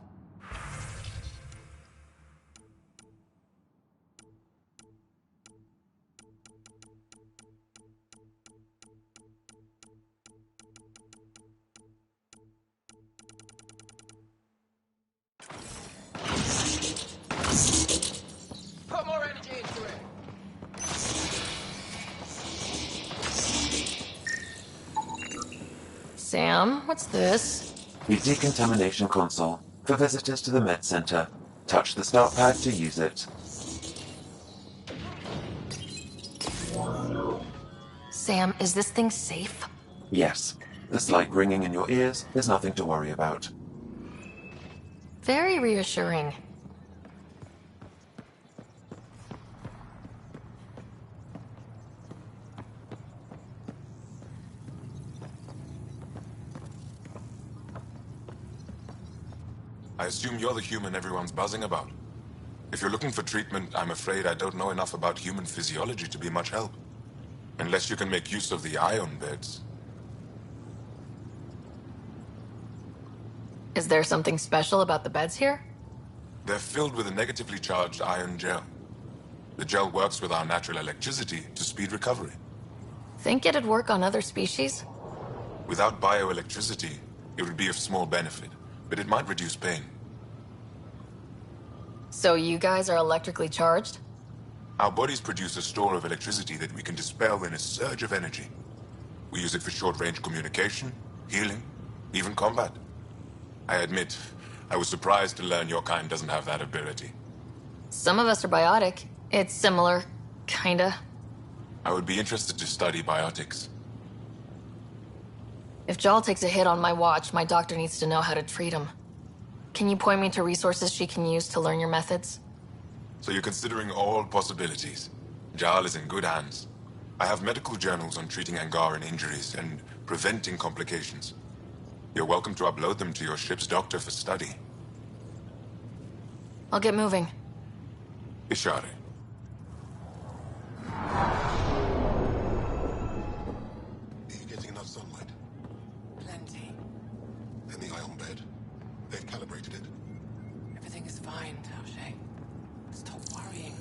Put more energy into it. Sam, what's this? The decontamination console. For visitors to the med center, touch the start pad to use it. Sam, is this thing safe? Yes. The slight ringing in your ears is nothing to worry about. Very reassuring. I assume you're the human everyone's buzzing about. If you're looking for treatment, I'm afraid I don't know enough about human physiology to be much help. Unless you can make use of the ion beds. Is there something special about the beds here? They're filled with a negatively charged ion gel. The gel works with our natural electricity to speed recovery. Think it'd work on other species? Without bioelectricity, it would be of small benefit, but it might reduce pain. So you guys are electrically charged? Our bodies produce a store of electricity that we can dispel in a surge of energy. We use it for short-range communication, healing, even combat. I admit, I was surprised to learn your kind doesn't have that ability. Some of us are biotic. It's similar, kinda. I would be interested to study biotics. If Jal takes a hit on my watch, my doctor needs to know how to treat him. Can you point me to resources she can use to learn your methods? So you're considering all possibilities. Jal is in good hands. I have medical journals on treating Angaran injuries and preventing complications. You're welcome to upload them to your ship's doctor for study. I'll get moving. Ishare. Are you getting enough sunlight? Plenty. And the ion bed? They've calibrated it. Everything is fine, Taoshe. Stop worrying.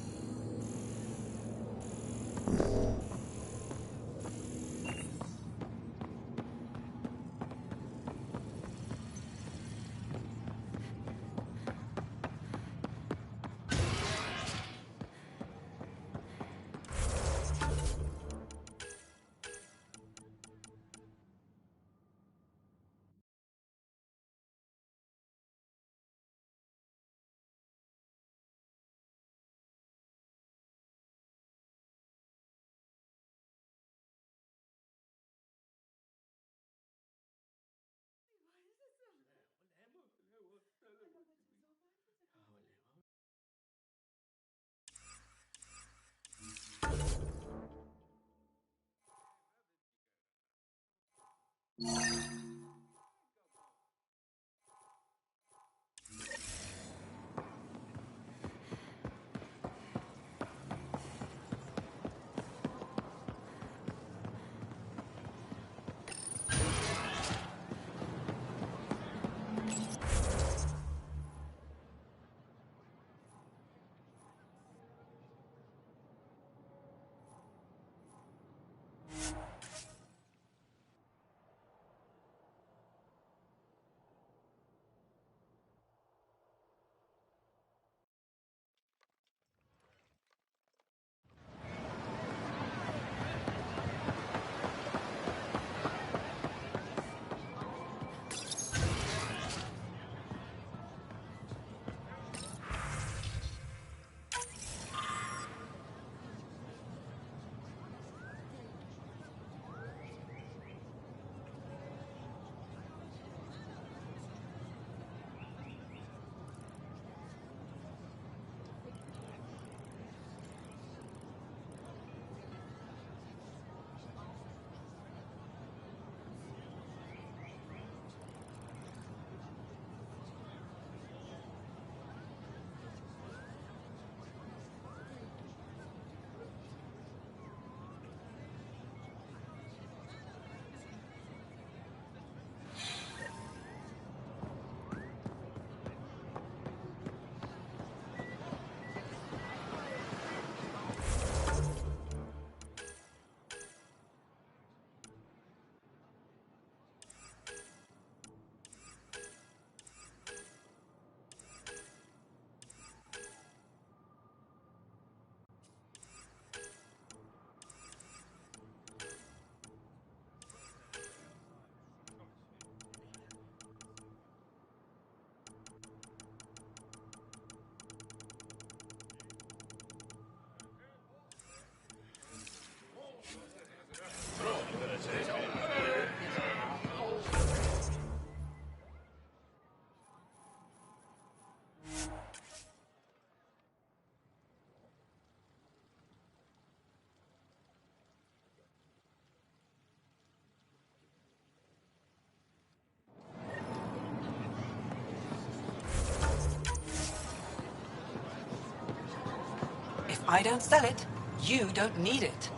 I don't sell it. You don't need it.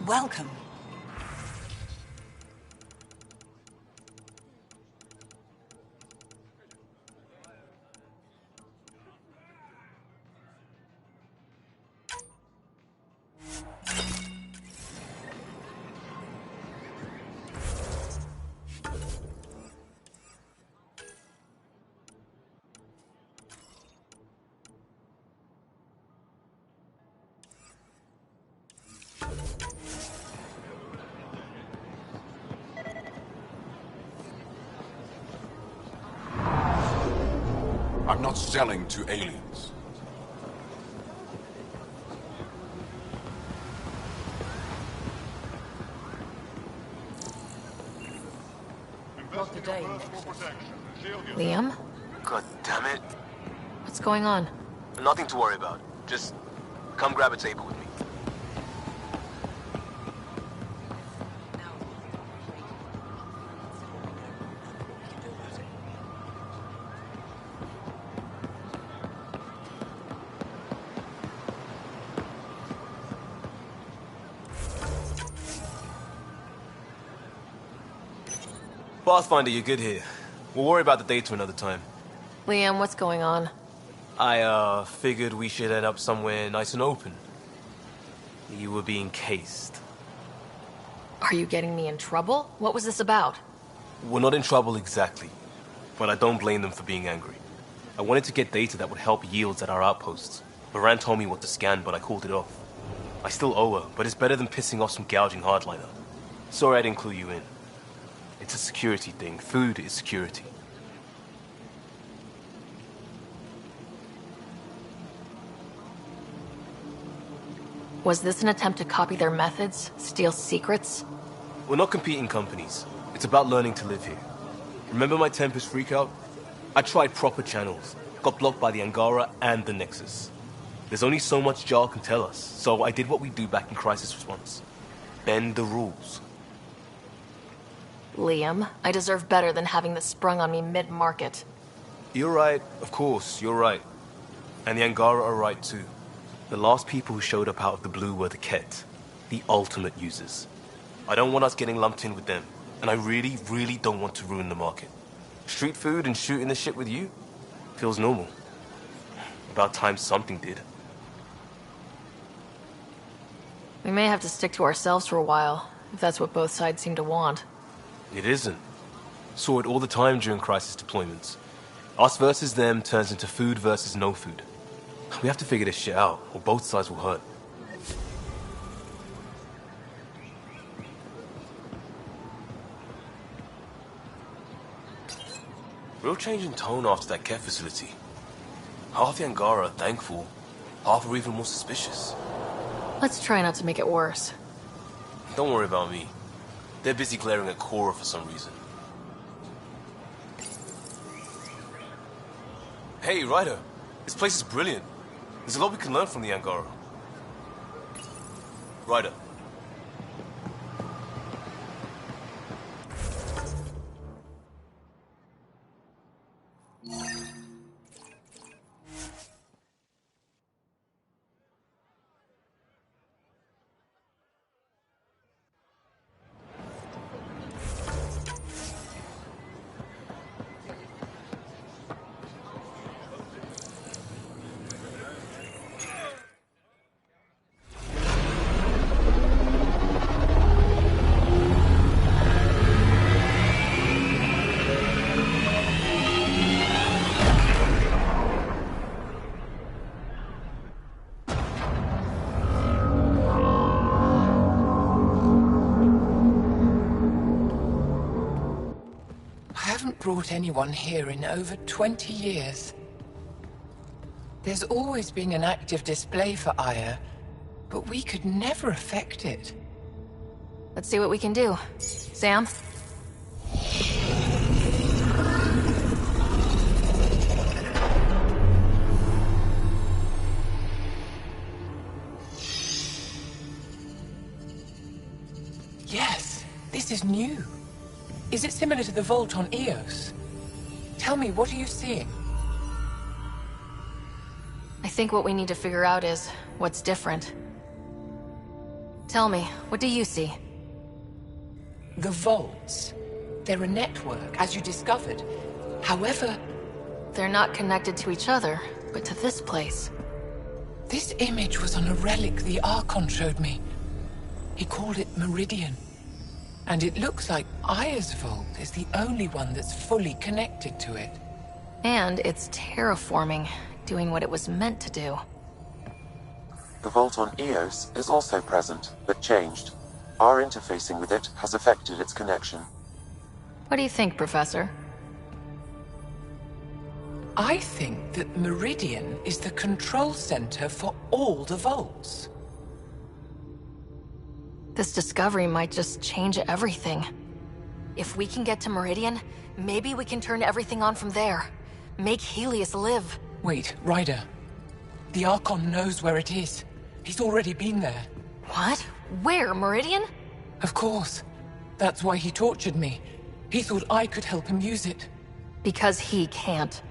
Welcome. I'm not selling to aliens. Not today. Liam? God damn it. What's going on? Nothing to worry about. Just come grab a table with me. Pathfinder, you're good here. We'll worry about the data another time. Liam, what's going on? I, figured we should end up somewhere nice and open. You were being cased. Are you getting me in trouble? What was this about? We're not in trouble exactly, but I don't blame them for being angry. I wanted to get data that would help yields at our outposts. Moran told me what to scan, but I called it off. I still owe her, but it's better than pissing off some gouging hardliner. Sorry I didn't clue you in. It's a security thing. Food is security. Was this an attempt to copy their methods? Steal secrets? We're not competing companies. It's about learning to live here. Remember my Tempest freakout? I tried proper channels. Got blocked by the Angara and the Nexus. There's only so much Jarl can tell us, so I did what we do back in crisis response. Bend the rules. Liam, I deserve better than having this sprung on me mid-market. You're right, of course, you're right. And the Angara are right too. The last people who showed up out of the blue were the Ket, the ultimate users. I don't want us getting lumped in with them, and I really, really don't want to ruin the market. Street food and shooting the shit with you feels normal. About time something did. We may have to stick to ourselves for a while, if that's what both sides seem to want. It isn't. Saw it all the time during crisis deployments. Us versus them turns into food versus no food. We have to figure this shit out, or both sides will hurt. Real change in tone after that care facility. Half the Angara are thankful, half are even more suspicious. Let's try not to make it worse. Don't worry about me. They're busy glaring at Cora for some reason. Hey, Ryder. This place is brilliant. There's a lot we can learn from the Angara. Ryder. Brought anyone here in over 20 years. There's always been an active display for Aya, but we could never affect it. Let's see what we can do. Sam? Yes, this is new. Is it similar to the vault on Eos? Tell me, what are you seeing? I think what we need to figure out is what's different. Tell me, what do you see? The vaults. They're a network, as you discovered. However... They're not connected to each other, but to this place. This image was on a relic the Archon showed me. He called it Meridian. And it looks like Aya's vault is the only one that's fully connected to it. And it's terraforming, doing what it was meant to do. The vault on Eos is also present, but changed. Our interfacing with it has affected its connection. What do you think, Professor? I think that Meridian is the control center for all the vaults. This discovery might just change everything. If we can get to Meridian, maybe we can turn everything on from there. Make Helios live. Wait, Ryder. The Archon knows where it is. He's already been there. What? Where? Meridian? Of course. That's why he tortured me. He thought I could help him use it. Because he can't.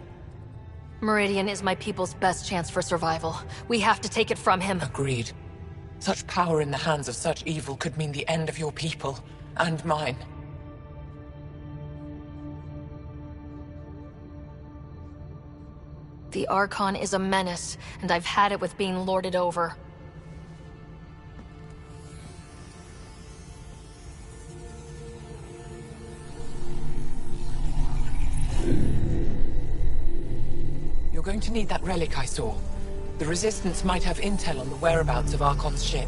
Meridian is my people's best chance for survival. We have to take it from him. Agreed. Such power in the hands of such evil could mean the end of your people, and mine. The Archon is a menace, and I've had it with being lorded over. You're going to need that relic I saw. The Resistance might have intel on the whereabouts of Archon's ship.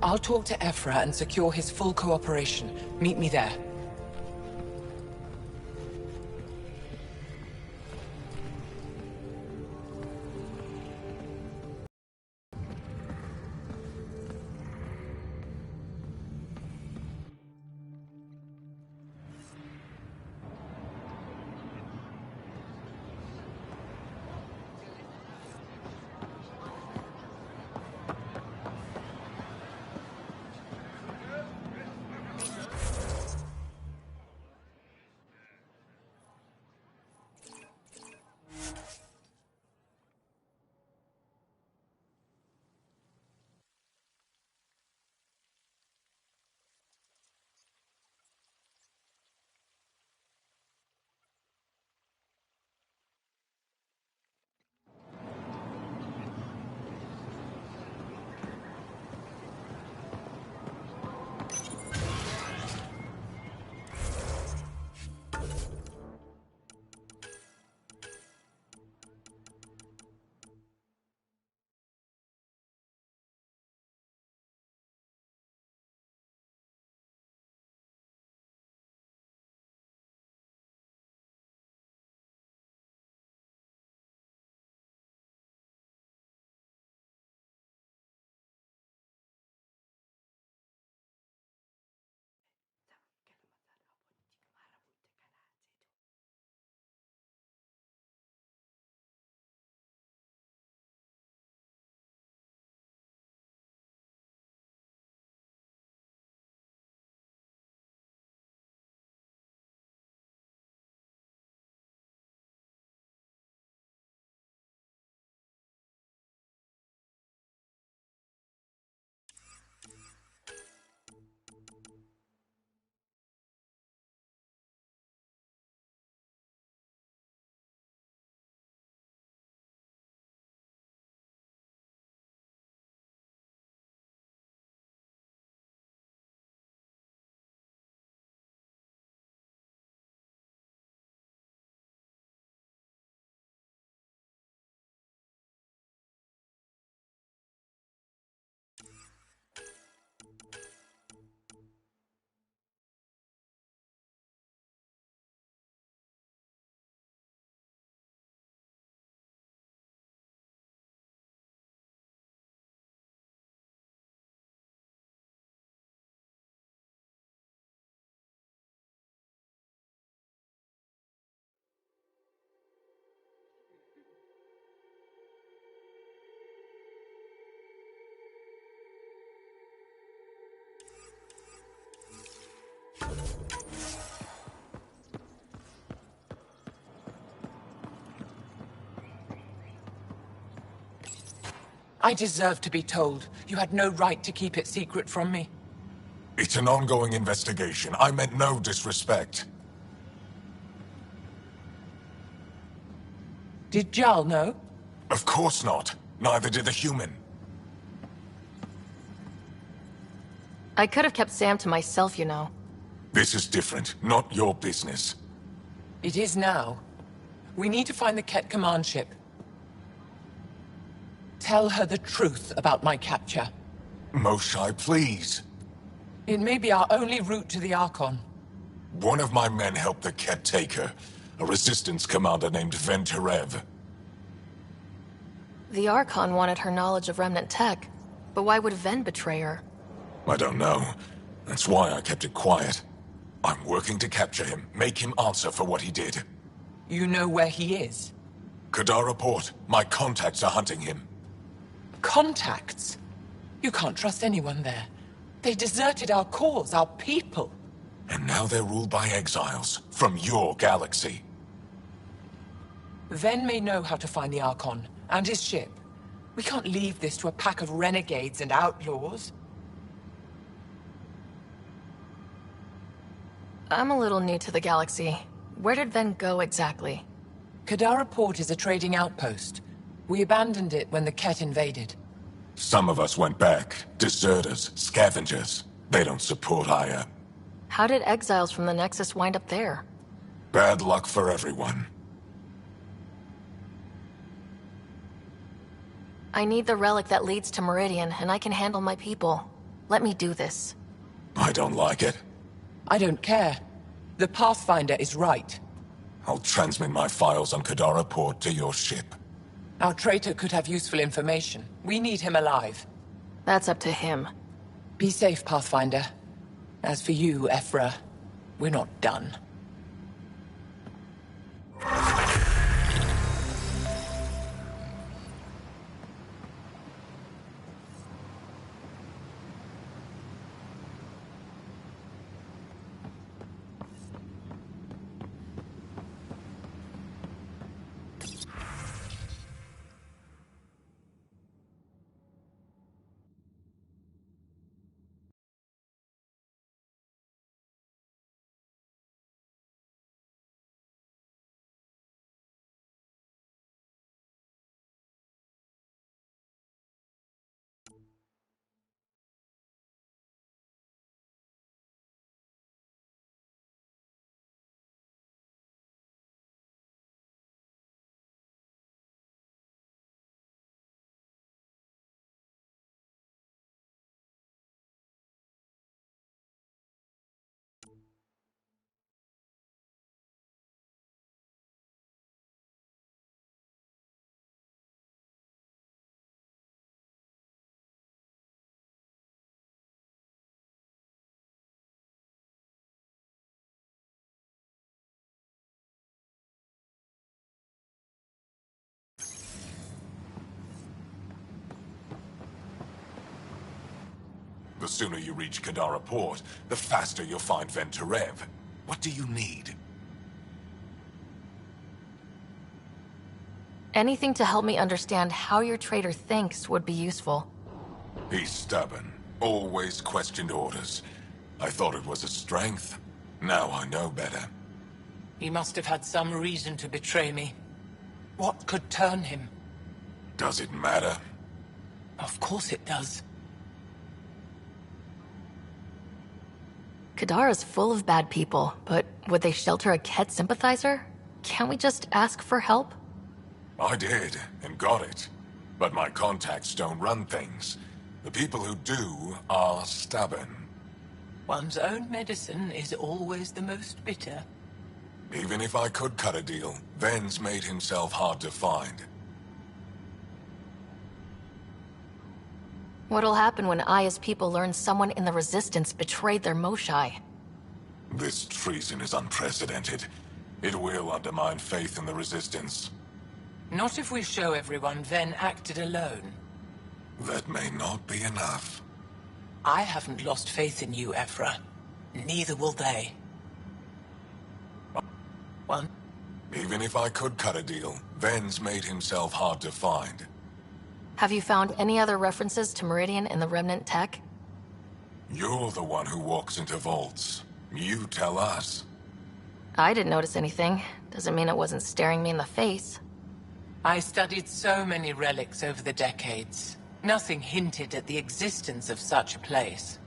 I'll talk to Ephra and secure his full cooperation. Meet me there. I deserve to be told. You had no right to keep it secret from me. It's an ongoing investigation. I meant no disrespect. Did Jal know? Of course not. Neither did the human. I could have kept Sam to myself, you know. This is different. Not your business. It is now. We need to find the Ket command ship. Tell her the truth about my capture. Moshai, please. It may be our only route to the Archon. One of my men helped the Ket take her. A resistance commander named Venturev. The Archon wanted her knowledge of Remnant tech, but why would Ven betray her? I don't know. That's why I kept it quiet. I'm working to capture him, make him answer for what he did. You know where he is? Kadara Port. My contacts are hunting him. Contacts? You can't trust anyone there. They deserted our cause, our people. And now they're ruled by exiles from your galaxy. Ven may know how to find the Archon and his ship. We can't leave this to a pack of renegades and outlaws. I'm a little new to the galaxy. Where did Ven go exactly? Kadara Port is a trading outpost. We abandoned it when the Ket invaded. Some of us went back. Deserters, scavengers. They don't support Aya. How did exiles from the Nexus wind up there? Bad luck for everyone. I need the relic that leads to Meridian, and I can handle my people. Let me do this. I don't like it. I don't care. The Pathfinder is right. I'll transmit my files on Kadara Port to your ship. Our traitor could have useful information. We need him alive. That's up to him. Be safe, Pathfinder. As for you, Ephra, we're not done. The sooner you reach Kadara Port, the faster you'll find Venturev. What do you need? Anything to help me understand how your traitor thinks would be useful. He's stubborn. Always questioned orders. I thought it was a strength. Now I know better. He must have had some reason to betray me. What could turn him? Does it matter? Of course it does. Kadara's full of bad people, but would they shelter a Ket sympathizer? Can't we just ask for help? I did, and got it. But my contacts don't run things. The people who do are stubborn. One's own medicine is always the most bitter. Even if I could cut a deal, Ven's made himself hard to find. What'll happen when Aya's people learn someone in the Resistance betrayed their Moshai? This treason is unprecedented. It will undermine faith in the Resistance. Not if we show everyone Ven acted alone. That may not be enough. I haven't lost faith in you, Ephra. Neither will they. Even if I could cut a deal, Ven's made himself hard to find. Have you found any other references to Meridian in the Remnant tech? You're the one who walks into vaults. You tell us. I didn't notice anything. Doesn't mean it wasn't staring me in the face. I studied so many relics over the decades. Nothing hinted at the existence of such a place.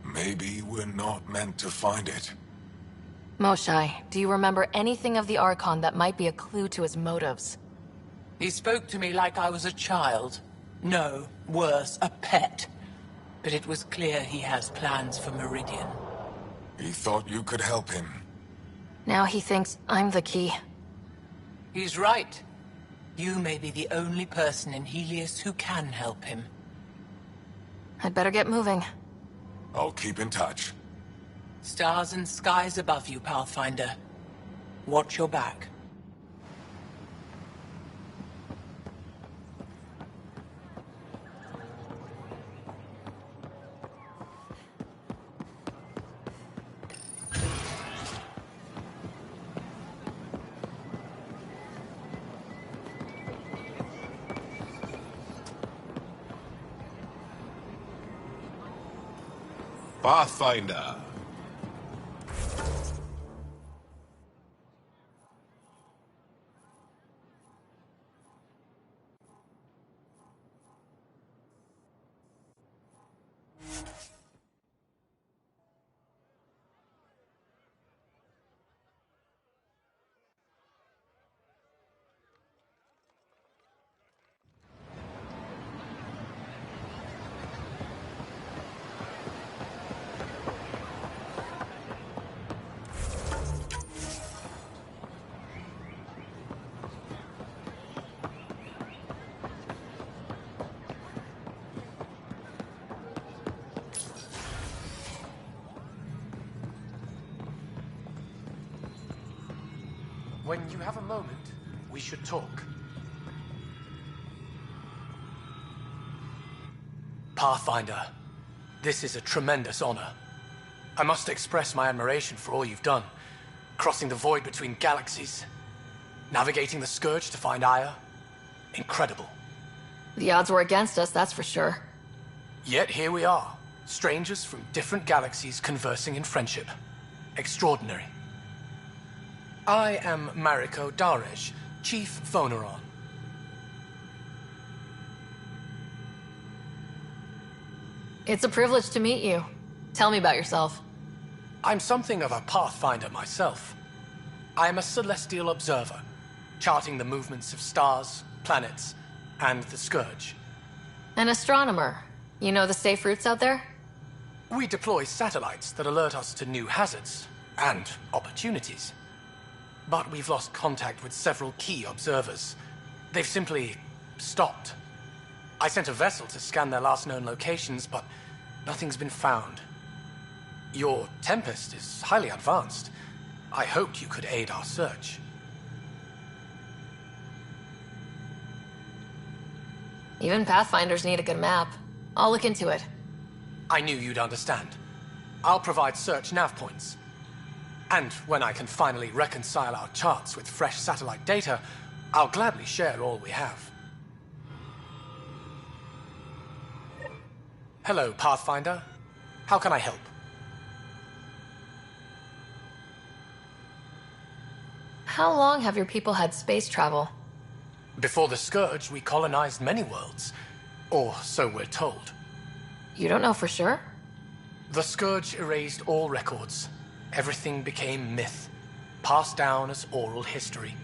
Maybe we're not meant to find it. Moshai, do you remember anything of the Archon that might be a clue to his motives? He spoke to me like I was a child. No, worse, a pet. But it was clear he has plans for Meridian. He thought you could help him. Now he thinks I'm the key. He's right. You may be the only person in Helios who can help him. I'd better get moving. I'll keep in touch. Stars and skies above you, Pathfinder. Watch your back. Pathfinder. When you have a moment, we should talk. Pathfinder, this is a tremendous honor. I must express my admiration for all you've done. Crossing the void between galaxies, navigating the Scourge to find Aya. Incredible. The odds were against us, that's for sure. Yet here we are, strangers from different galaxies conversing in friendship. Extraordinary. I am Mariko Darej, Chief Phoneron. It's a privilege to meet you. Tell me about yourself. I'm something of a pathfinder myself. I am a celestial observer, charting the movements of stars, planets, and the Scourge. An astronomer. You know the safe routes out there? We deploy satellites that alert us to new hazards and opportunities. But we've lost contact with several key observers. They've simply stopped. I sent a vessel to scan their last known locations, but nothing's been found. Your Tempest is highly advanced. I hoped you could aid our search. Even Pathfinders need a good map. I'll look into it. I knew you'd understand. I'll provide search nav points. And when I can finally reconcile our charts with fresh satellite data, I'll gladly share all we have. Hello, Pathfinder. How can I help? How long have your people had space travel? Before the Scourge, we colonized many worlds. Or so we're told. You don't know for sure? The Scourge erased all records. Everything became myth, passed down as oral history.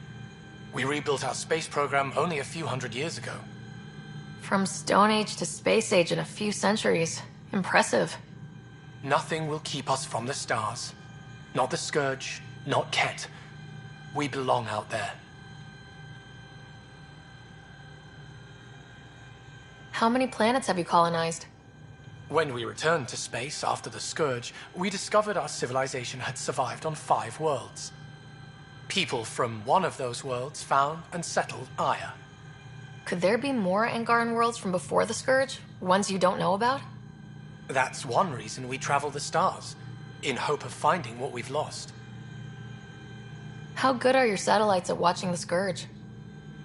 We rebuilt our space program only a few hundred years ago. From Stone Age to Space Age in a few centuries. Impressive. Nothing will keep us from the stars. Not the Scourge, not Ket. We belong out there. How many planets have you colonized? When we returned to space after the Scourge, we discovered our civilization had survived on 5 worlds. People from one of those worlds found and settled Aya. Could there be more Angaran worlds from before the Scourge? Ones you don't know about? That's one reason we travel the stars, in hope of finding what we've lost. How good are your satellites at watching the Scourge?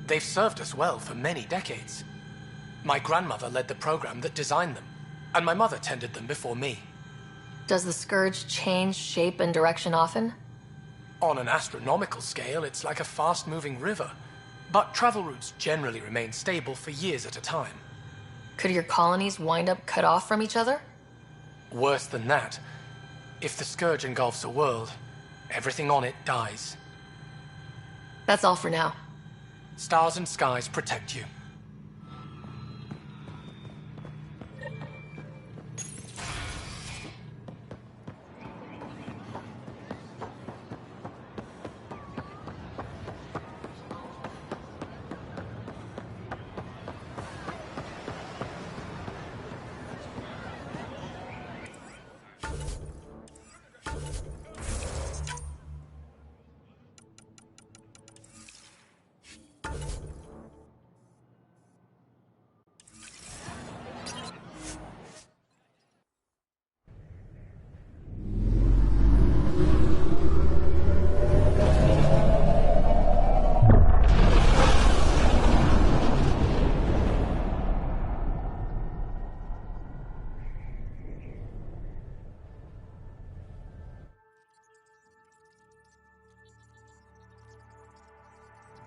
They've served us well for many decades. My grandmother led the program that designed them, and my mother tended them before me. Does the Scourge change shape and direction often? On an astronomical scale, it's like a fast-moving river, but travel routes generally remain stable for years at a time. Could your colonies wind up cut off from each other? Worse than that, if the Scourge engulfs a world, everything on it dies. That's all for now. Stars and skies protect you.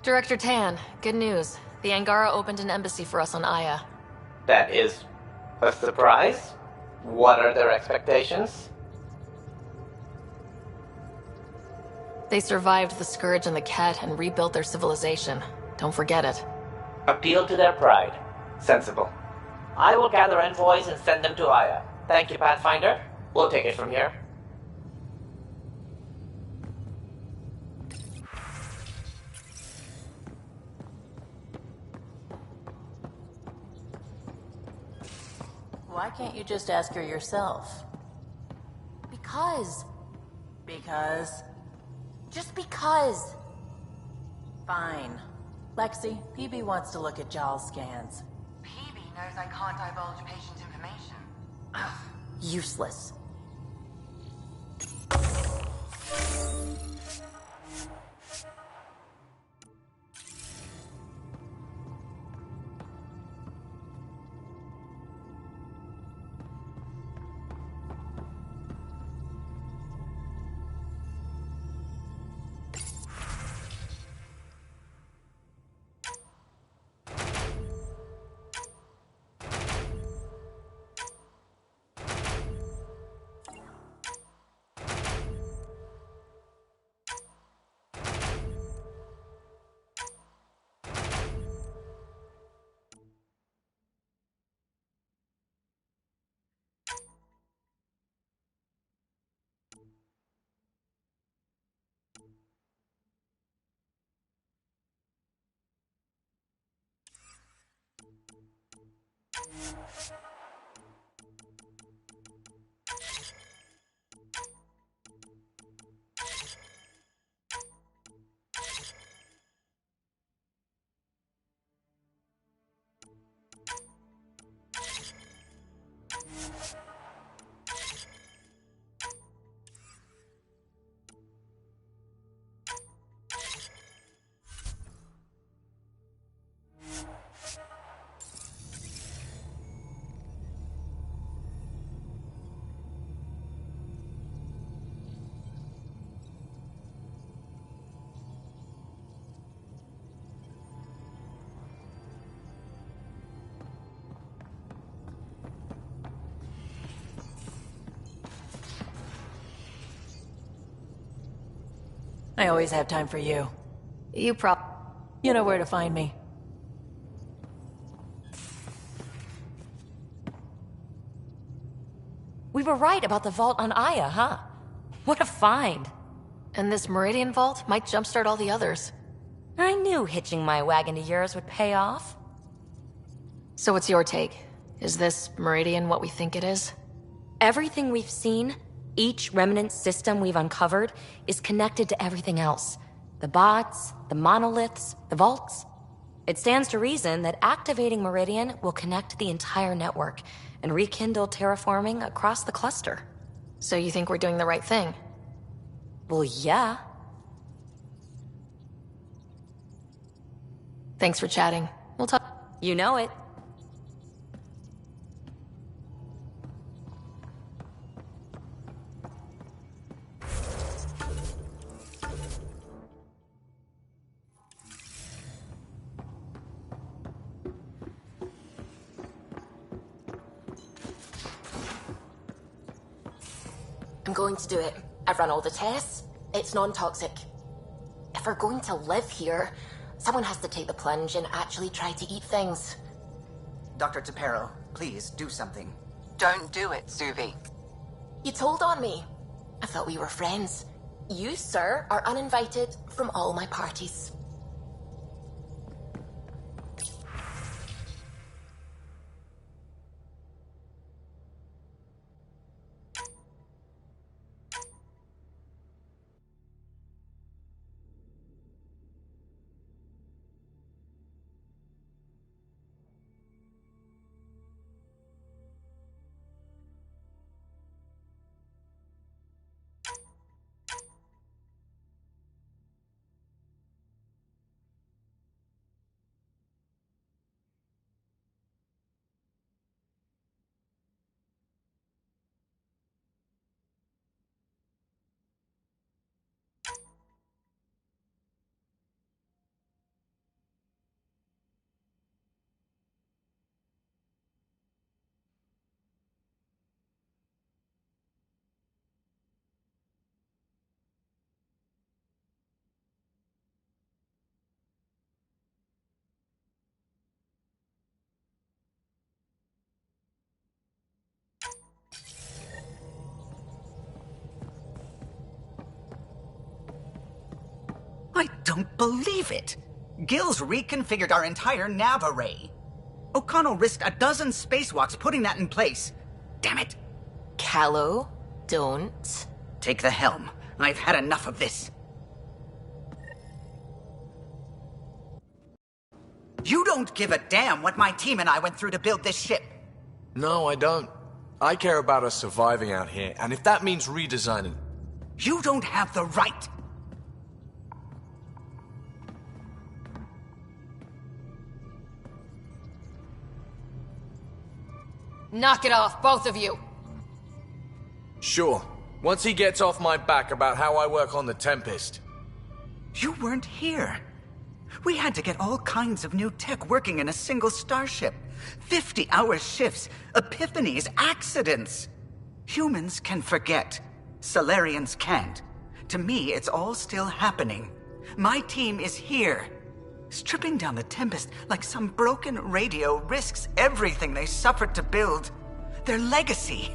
Director Tan, good news. The Angara opened an embassy for us on Aya. That is a surprise? What are their expectations? They survived the Scourge and the Ket and rebuilt their civilization. Don't forget it. Appeal to their pride. Sensible. I will gather envoys and send them to Aya. Thank you, Pathfinder. We'll take it from here. Why can't you just ask her yourself? Because. Because? Just because. Fine. Lexi, PB wants to look at Jaal's scans. PB knows I can't divulge patient information. Useless. I always have time for you. You know where to find me. We were right about the vault on Aya, huh? What a find. And this Meridian vault might jumpstart all the others. I knew hitching my wagon to yours would pay off. So what's your take? Is this Meridian what we think it is? Everything we've seen, each remnant system we've uncovered, is connected to everything else. The bots, the monoliths, the vaults. It stands to reason that activating Meridian will connect the entire network and rekindle terraforming across the cluster. So you think we're doing the right thing? Well, yeah. Thanks for chatting. We'll talk. You know it. I'm going to do it. I've run all the tests. It's non-toxic. If we're going to live here, someone has to take the plunge and actually try to eat things. Dr. Tapero, please do something. Don't do it, Suvi. You told on me. I thought we were friends. You, sir, are uninvited from all my parties. I don't believe it! Gil's reconfigured our entire nav array. O'Connell risked a dozen spacewalks putting that in place. Damn it! Callow, don't. Take the helm. I've had enough of this. You don't give a damn what my team and I went through to build this ship. No, I don't. I care about us surviving out here, and if that means redesigning... You don't have the right! Knock it off, both of you! Sure. Once he gets off my back about how I work on the Tempest. You weren't here. We had to get all kinds of new tech working in a single starship. 50-hour shifts, epiphanies, accidents. Humans can forget. Solarians can't. To me, it's all still happening. My team is here. Stripping down the Tempest like some broken radio risks everything they suffered to build. Their legacy.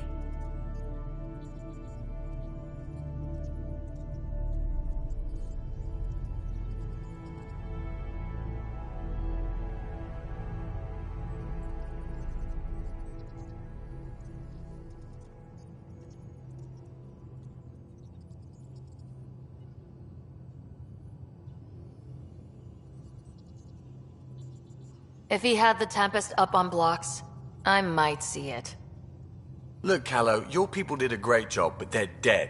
If he had the Tempest up on blocks, I might see it. Look, Callow, your people did a great job, but they're dead.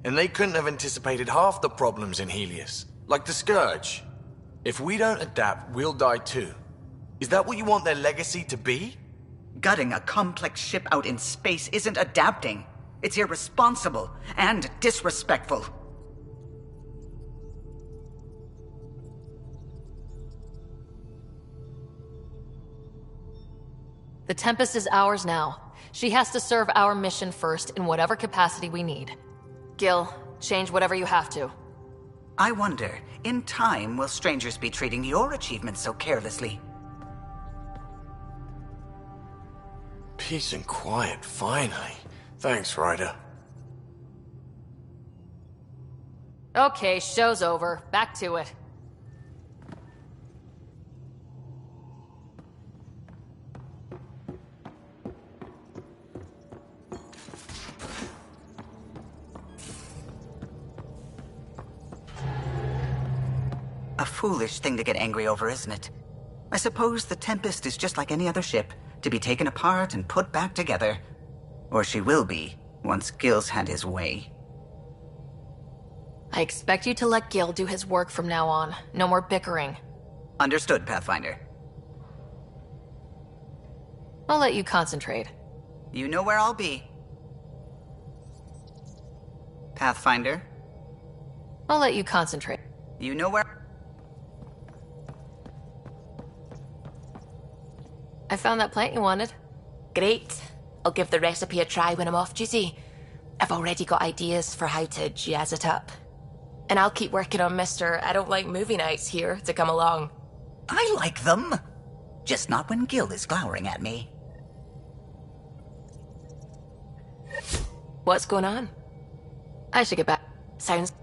And they couldn't have anticipated half the problems in Helios. Like the Scourge. If we don't adapt, we'll die too. Is that what you want their legacy to be? Gutting a complex ship out in space isn't adapting. It's irresponsible and disrespectful. The Tempest is ours now. She has to serve our mission first in whatever capacity we need. Gil, change whatever you have to. I wonder, in time, will strangers be treating your achievements so carelessly? Peace and quiet, finally. Thanks, Ryder. Okay, show's over. Back to it. A foolish thing to get angry over, isn't it? I suppose the Tempest is just like any other ship, to be taken apart and put back together. Or she will be, once Gil's had his way. I expect you to let Gil do his work from now on. No more bickering. Understood, Pathfinder. I'll let you concentrate. You know where I'll be. Pathfinder? I'll let you concentrate. You know where... I found that plant you wanted. Great. I'll give the recipe a try when I'm off duty. I've already got ideas for how to jazz it up. And I'll keep working on Mr. I don't like movie nights here to come along. I like them. Just not when Gil is glowering at me. What's going on? I should get back. Sounds...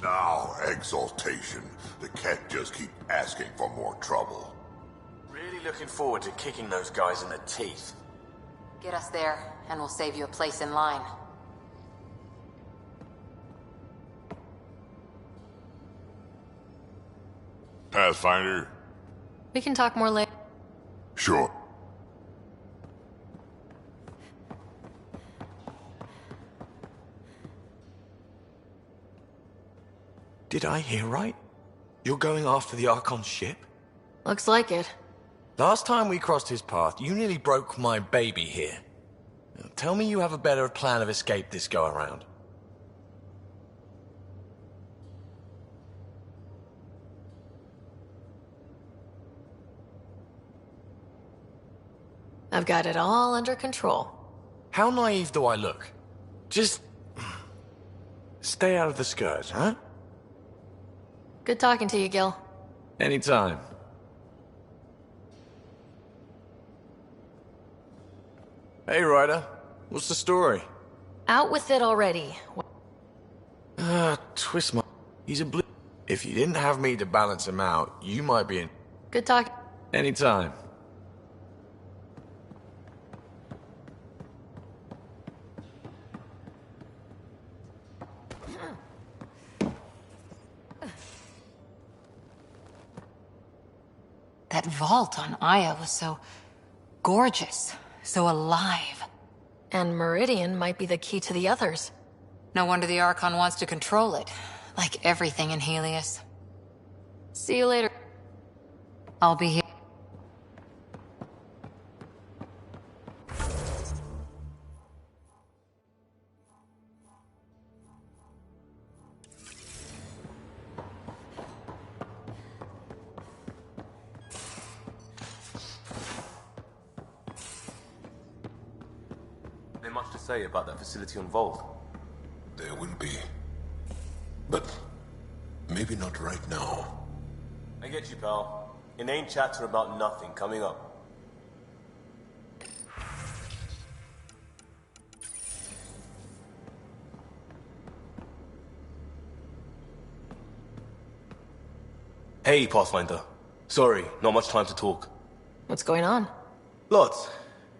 Now, exaltation. The Ket just keep asking for more trouble. Really looking forward to kicking those guys in the teeth. Get us there, and we'll save you a place in line. Pathfinder? We can talk more later. Sure. Did I hear right? You're going after the Archon's ship? Looks like it. Last time we crossed his path, you nearly broke my baby here. Now, tell me you have a better plan of escape this go around. I've got it all under control. How naive do I look? Just... stay out of the Scourge, huh? Good talking to you, Gil. Anytime. Hey, Ryder. What's the story? Out with it already. Twist my... He's a blue... If you didn't have me to balance him out, you might be in... Good talk. Anytime. That vault on Aya was so gorgeous, so alive. And Meridian might be the key to the others. No wonder the Archon wants to control it, like everything in Helios. See you later. I'll be here. Much to say about that facility on Vault. There will be. But maybe not right now. I get you, pal. Inane chatter about nothing coming up. Hey, Pathfinder. Sorry, not much time to talk. What's going on? Lots.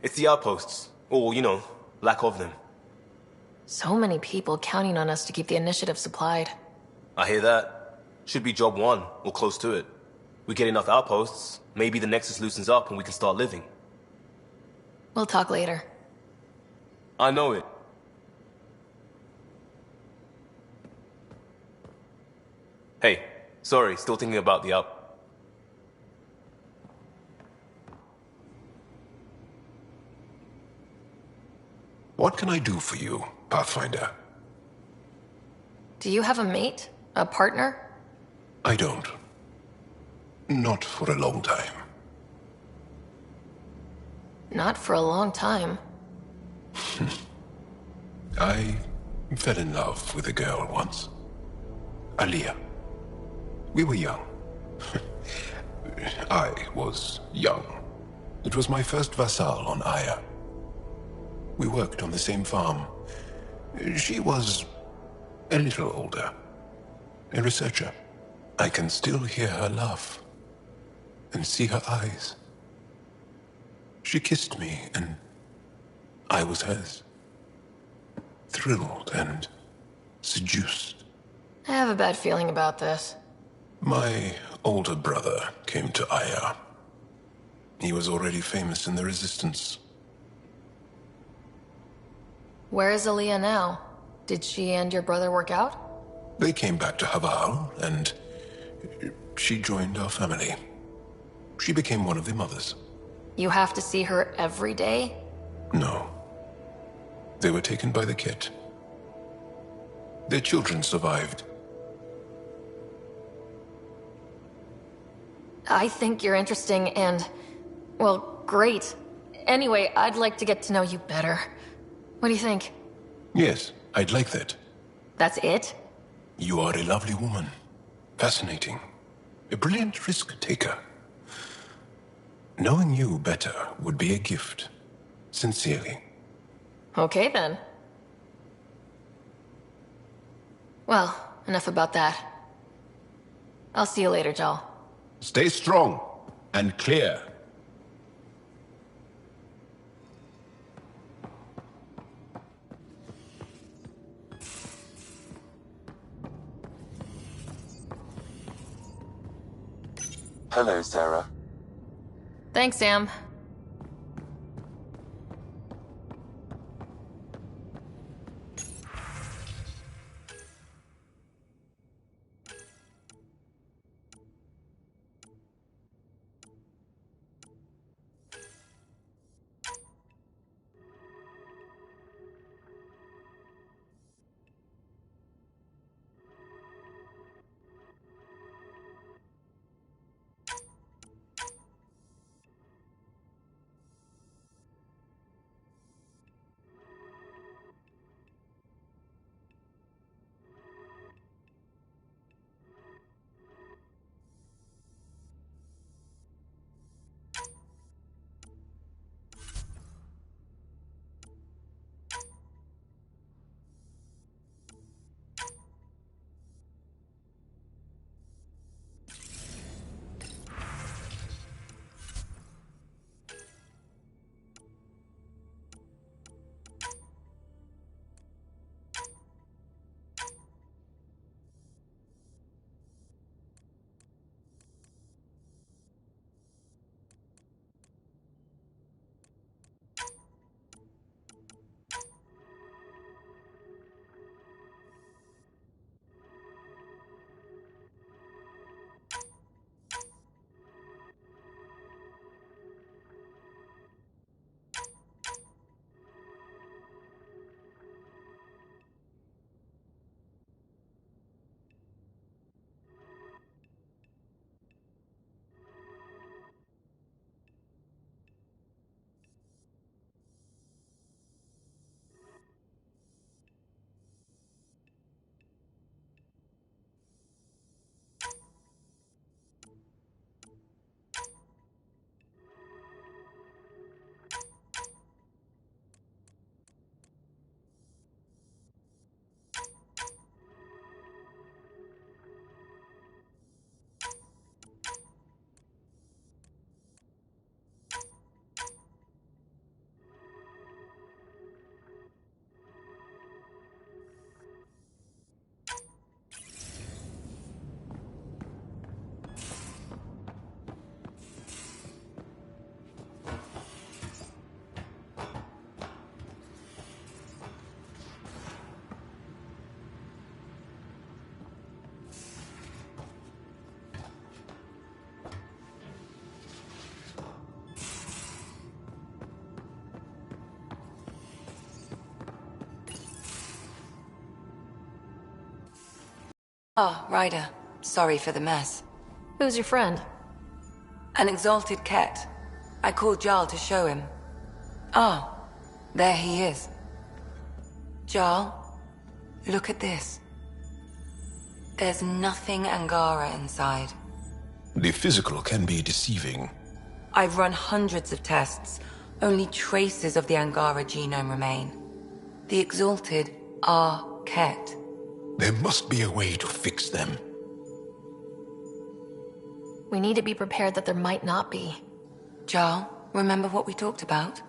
It's the outposts. Or, you know, lack of them. So many people counting on us to keep the initiative supplied. I hear that. Should be job one, or close to it. We get enough outposts, maybe the Nexus loosens up and we can start living. We'll talk later. I know it. Hey, sorry, still thinking about the out... What can I do for you, Pathfinder? Do you have a mate? A partner? I don't. Not for a long time. Not for a long time. I fell in love with a girl once. Aliyah. We were young. I was young. It was my first vassal on Aya. We worked on the same farm. She was a little older. A researcher. I can still hear her laugh. And see her eyes. She kissed me, and I was hers. Thrilled and seduced. I have a bad feeling about this. My older brother came to Aya. He was already famous in the Resistance. Where is Aaliyah now? Did she and your brother work out? They came back to Haval, and she joined our family. She became one of the mothers. You have to see her every day? No. They were taken by the Ket. Their children survived. I think you're interesting and, well, great. Anyway, I'd like to get to know you better. What do you think? Yes, I'd like that. That's it? You are a lovely woman. Fascinating. A brilliant risk-taker. Knowing you better would be a gift. Sincerely. Okay then. Well, enough about that. I'll see you later, Jal. Stay strong and clear. Hello, Sarah. Thanks, Sam. Ah, Ryder. Sorry for the mess. Who's your friend? An exalted cat. I called Jarl to show him. Ah, there he is. Jarl, look at this. There's nothing Angara inside. The physical can be deceiving. I've run hundreds of tests. Only traces of the Angara genome remain. The exalted are Ket. There must be a way to fix them. We need to be prepared that there might not be. Jarl, remember what we talked about?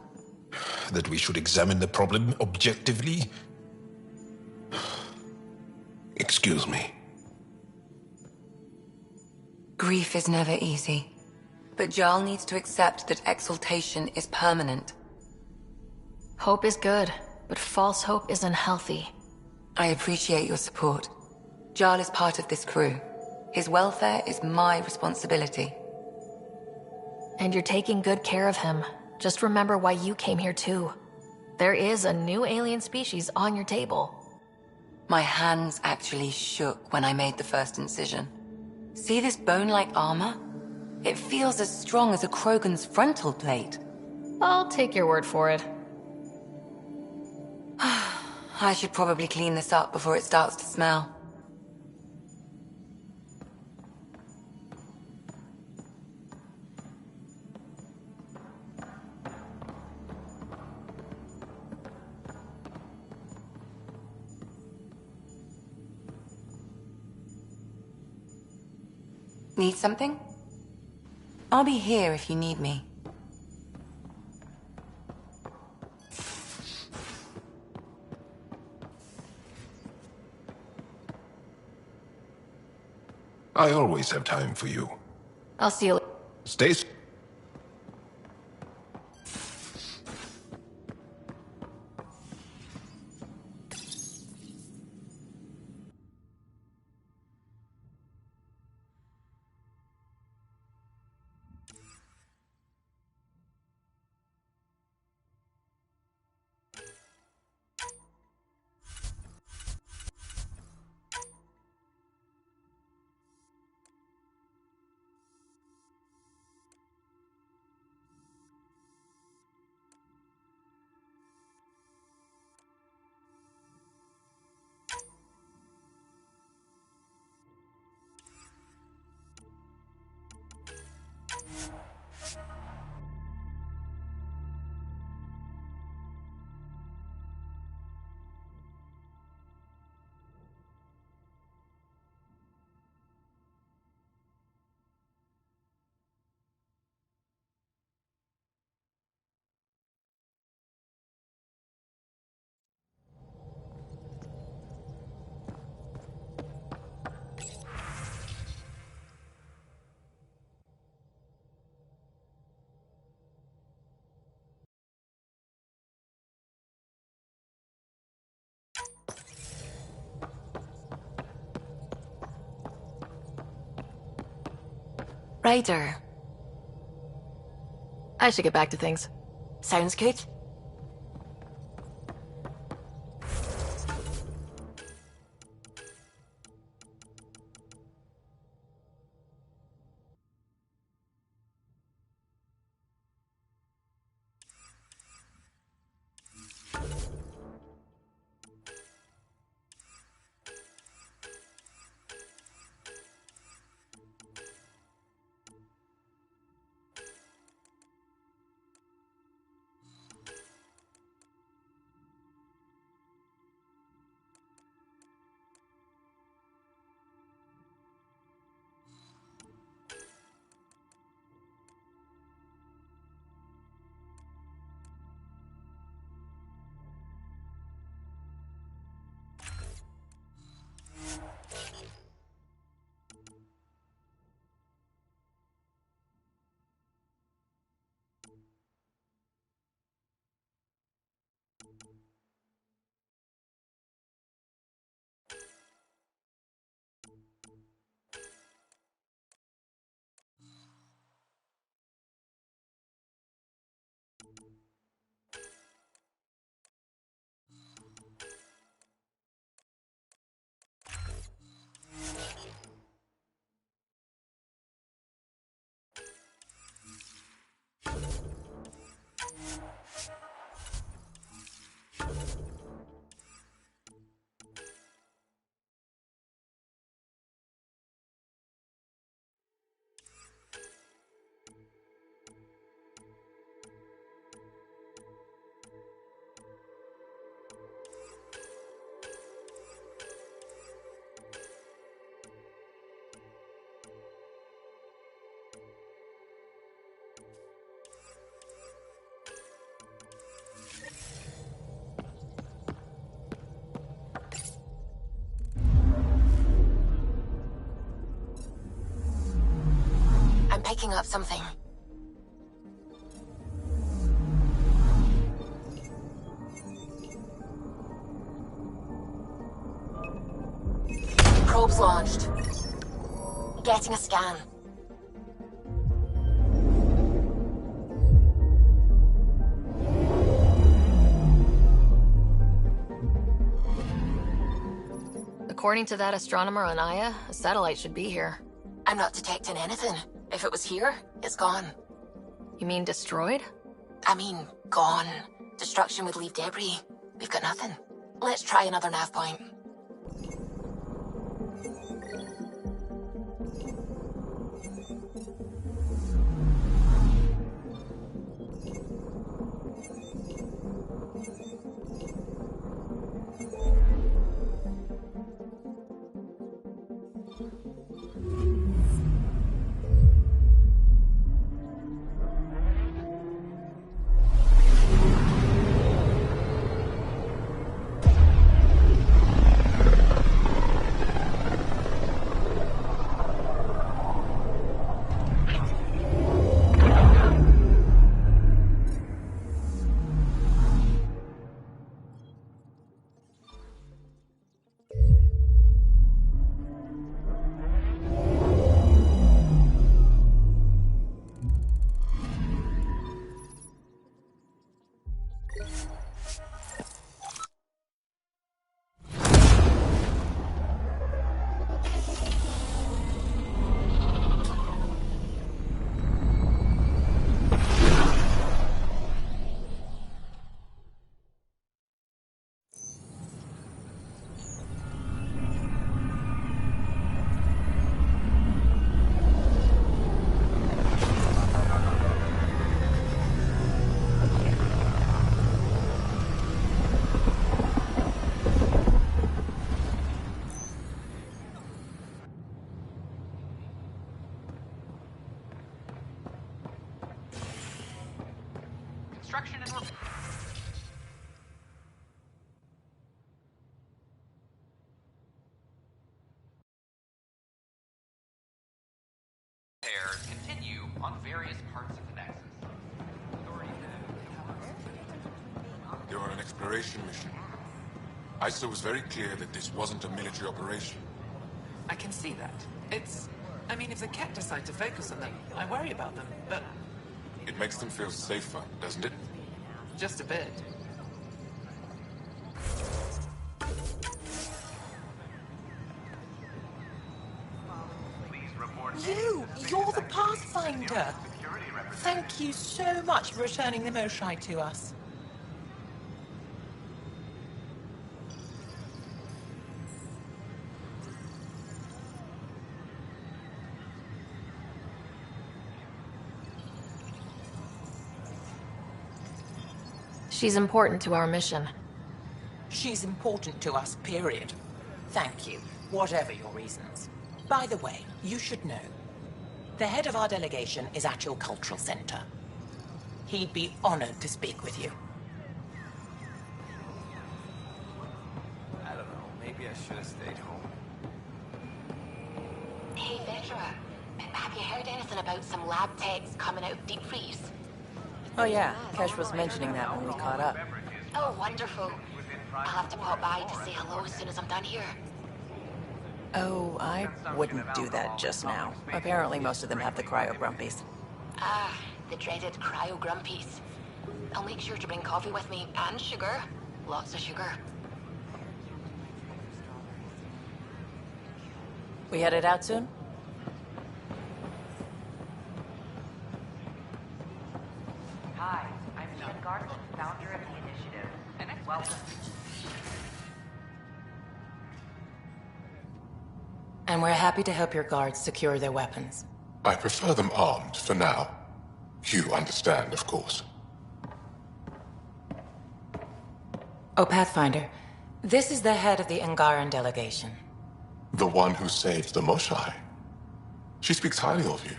That we should examine the problem objectively? Excuse me. Grief is never easy. But Jarl needs to accept that exaltation is permanent. Hope is good, but false hope is unhealthy. I appreciate your support. Jarl is part of this crew. His welfare is my responsibility. And you're taking good care of him. Just remember why you came here too. There is a new alien species on your table. My hands actually shook when I made the first incision. See this bone-like armor? It feels as strong as a Krogan's frontal plate. I'll take your word for it. I should probably clean this up before it starts to smell. Need something? I'll be here if you need me. I always have time for you. I'll see you later. Stay. Righter. I should get back to things. Sounds good. picking up something. Probes launched. Getting a scan. According to that astronomer on Aya, a satellite should be here. I'm not detecting anything. If it was here, it's gone. You mean destroyed? I mean, gone. Destruction would leave debris. We've got nothing. Let's try another nav point. Repairs continue on various parts of the Nexus. You're on an exploration mission. ISA was very clear that this wasn't a military operation. I can see that. I mean, if the Ket decide to focus on them, I worry about them, but... It makes them feel safer, doesn't it? Just a bit. You're the Pathfinder! Thank you so much for returning the Moshai to us. She's important to our mission. She's important to us, period. Thank you, whatever your reasons. By the way, you should know. The head of our delegation is at your cultural center. He'd be honored to speak with you. I don't know, maybe I should have stayed home. Hey, Vetra, have you heard anything about some lab techs coming out of deep freeze? Oh yeah, Kesh was mentioning that when we caught up. Oh, wonderful. I'll have to pop by to say hello as soon as I'm done here. Oh, I wouldn't do that just now. Apparently most of them have the cryo-grumpies. Ah, the dreaded cryo-grumpies. I'll make sure to bring coffee with me, and sugar. Lots of sugar. We headed out soon? Hi, I'm Ian Garden, founder of the initiative. Welcome. And we're happy to help your guards secure their weapons. I prefer them armed for now. You understand, of course. Oh, Pathfinder, this is the head of the Angaran delegation. The one who saved the Moshai. She speaks highly of you.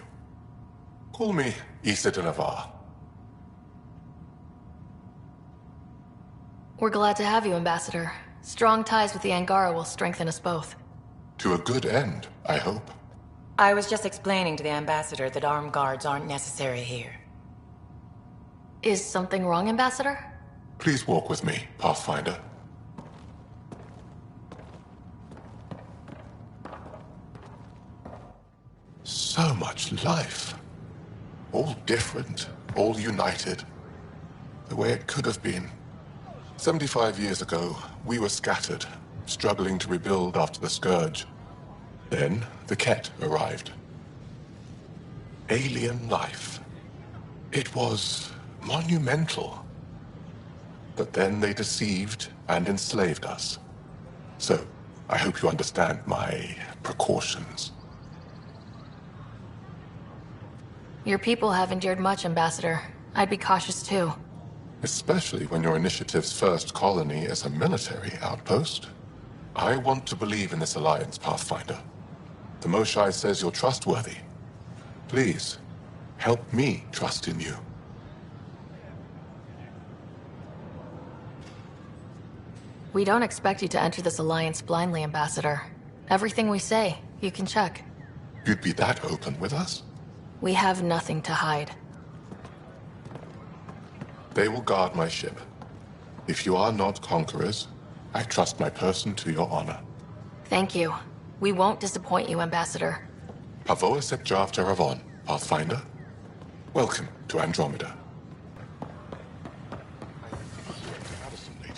Call me Issa de Navarre. We're glad to have you, Ambassador. Strong ties with the Angara will strengthen us both. To a good end, I hope. I was just explaining to the Ambassador that armed guards aren't necessary here. Is something wrong, Ambassador? Please walk with me, Pathfinder. So much life. All different, all united. The way it could have been. 75 years ago, we were scattered, struggling to rebuild after the Scourge. Then, the Ket arrived. Alien life. It was monumental. But then they deceived and enslaved us. So, I hope you understand my precautions. Your people have endured much, Ambassador. I'd be cautious too. Especially when your initiative's first colony is a military outpost. I want to believe in this alliance, Pathfinder. The Moshae says you're trustworthy. Please, help me trust in you. We don't expect you to enter this alliance blindly, Ambassador. Everything we say, you can check. You'd be that open with us? We have nothing to hide. They will guard my ship. If you are not conquerors, I trust my person to your honor. Thank you. We won't disappoint you, Ambassador. Pavoa sep Jav Teravon, Pathfinder. Welcome to Andromeda. Later.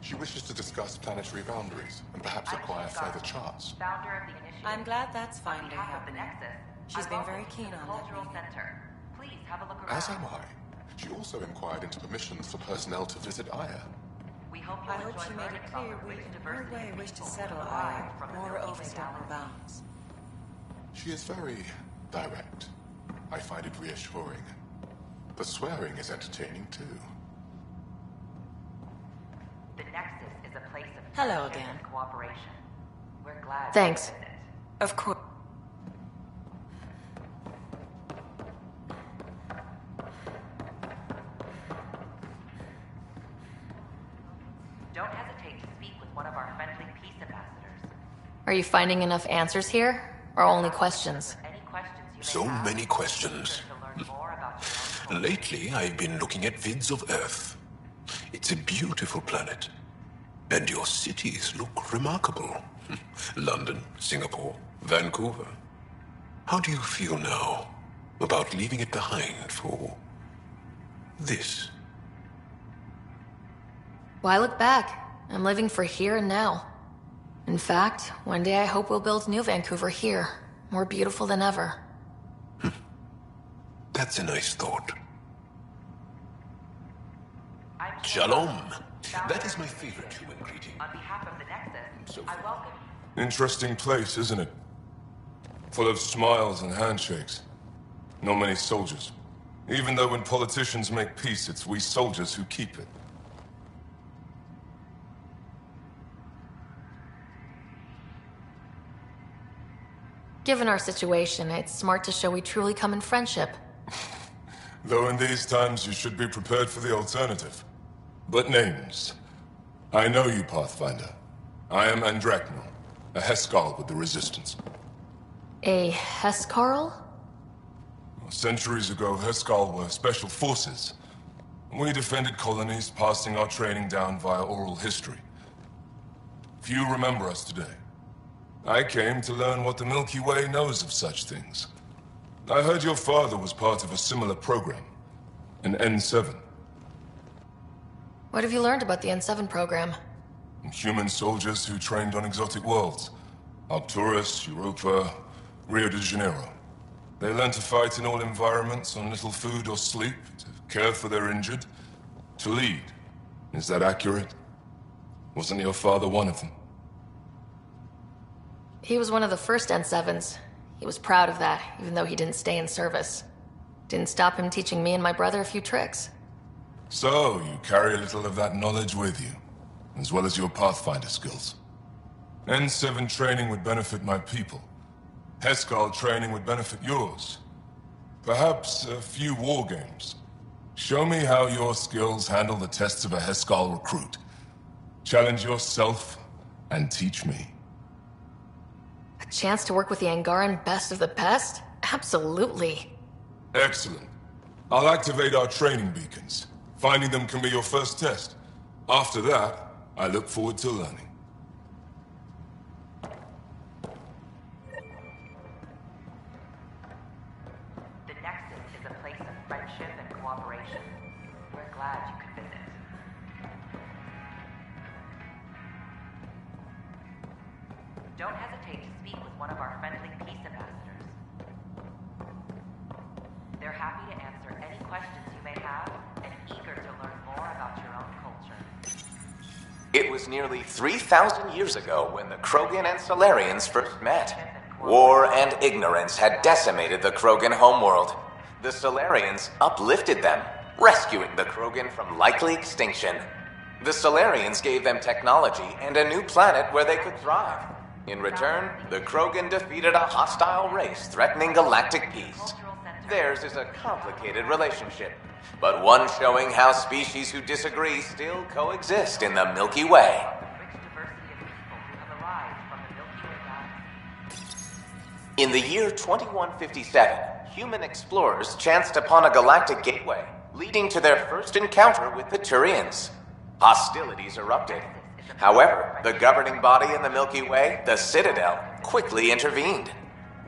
She wishes to discuss planetary boundaries and perhaps acquire further charts. Founder of the initiative. I'm glad that's finally happening. Nexus. She's been very keen on that Cultural meeting. Center. Please have a look around. As am I. She also inquired into permissions for personnel to visit Aya. We hope I hope she made it clear we in no way wish to settle Aya or overstep our bounds. She is very direct. I find it reassuring. The swearing is entertaining too. The Nexus is a place of Hello friendship again. and cooperation. We're glad. Thanks. you visit. Of course. Don't hesitate to speak with one of our friendly peace ambassadors. Are you finding enough answers here, or only questions? So many questions. Lately, I've been looking at vids of Earth. It's a beautiful planet. And your cities look remarkable. London, Singapore, Vancouver. How do you feel now about leaving it behind for this? Why look back? I'm living for here and now. In fact, one day I hope we'll build New Vancouver here, more beautiful than ever. That's a nice thought. Shalom. That is my favorite human greeting. On behalf of the Nexus, So I welcome Interesting place, isn't it? Full of smiles and handshakes. Not many soldiers. Even though when politicians make peace, it's we soldiers who keep it. Given our situation, it's smart to show we truly come in friendship. Though in these times you should be prepared for the alternative. But names. I know you, Pathfinder. I am Andraknel, a Heskal with the Resistance. A Hescarl? Centuries ago, Heskal were special forces. We defended colonies, passing our training down via oral history. Few remember us today. I came to learn what the Milky Way knows of such things. I heard your father was part of a similar program, an N7. What have you learned about the N7 program? Human soldiers who trained on exotic worlds. Arcturus, Europa, Rio de Janeiro. They learned to fight in all environments on little food or sleep, to care for their injured, to lead. Is that accurate? Wasn't your father one of them? He was one of the first N7s. He was proud of that, even though he didn't stay in service. Didn't stop him teaching me and my brother a few tricks. So, you carry a little of that knowledge with you, as well as your Pathfinder skills. N7 training would benefit my people. Heskal training would benefit yours. Perhaps a few war games. Show me how your skills handle the tests of a Heskal recruit. Challenge yourself and teach me. Chance to work with the Angaran best of the best? Absolutely. Excellent. I'll activate our training beacons. Finding them can be your first test. After that, I look forward to learning. The Nexus is a place of friendship and cooperation. We're glad you could visit. Don't hesitate to speak with one of our friendly peace ambassadors. They're happy to answer any questions you may have and eager to learn more about your own culture. It was nearly 3,000 years ago when the Krogan and Solarians first met. War and ignorance had decimated the Krogan homeworld. The Solarians uplifted them, rescuing the Krogan from likely extinction. The Solarians gave them technology and a new planet where they could thrive. In return, the Krogan defeated a hostile race threatening galactic peace. Theirs is a complicated relationship, but one showing how species who disagree still coexist in the Milky Way. In the year 2157, human explorers chanced upon a galactic gateway, leading to their first encounter with the Turians. Hostilities erupted. However, the governing body in the Milky Way, the Citadel, quickly intervened.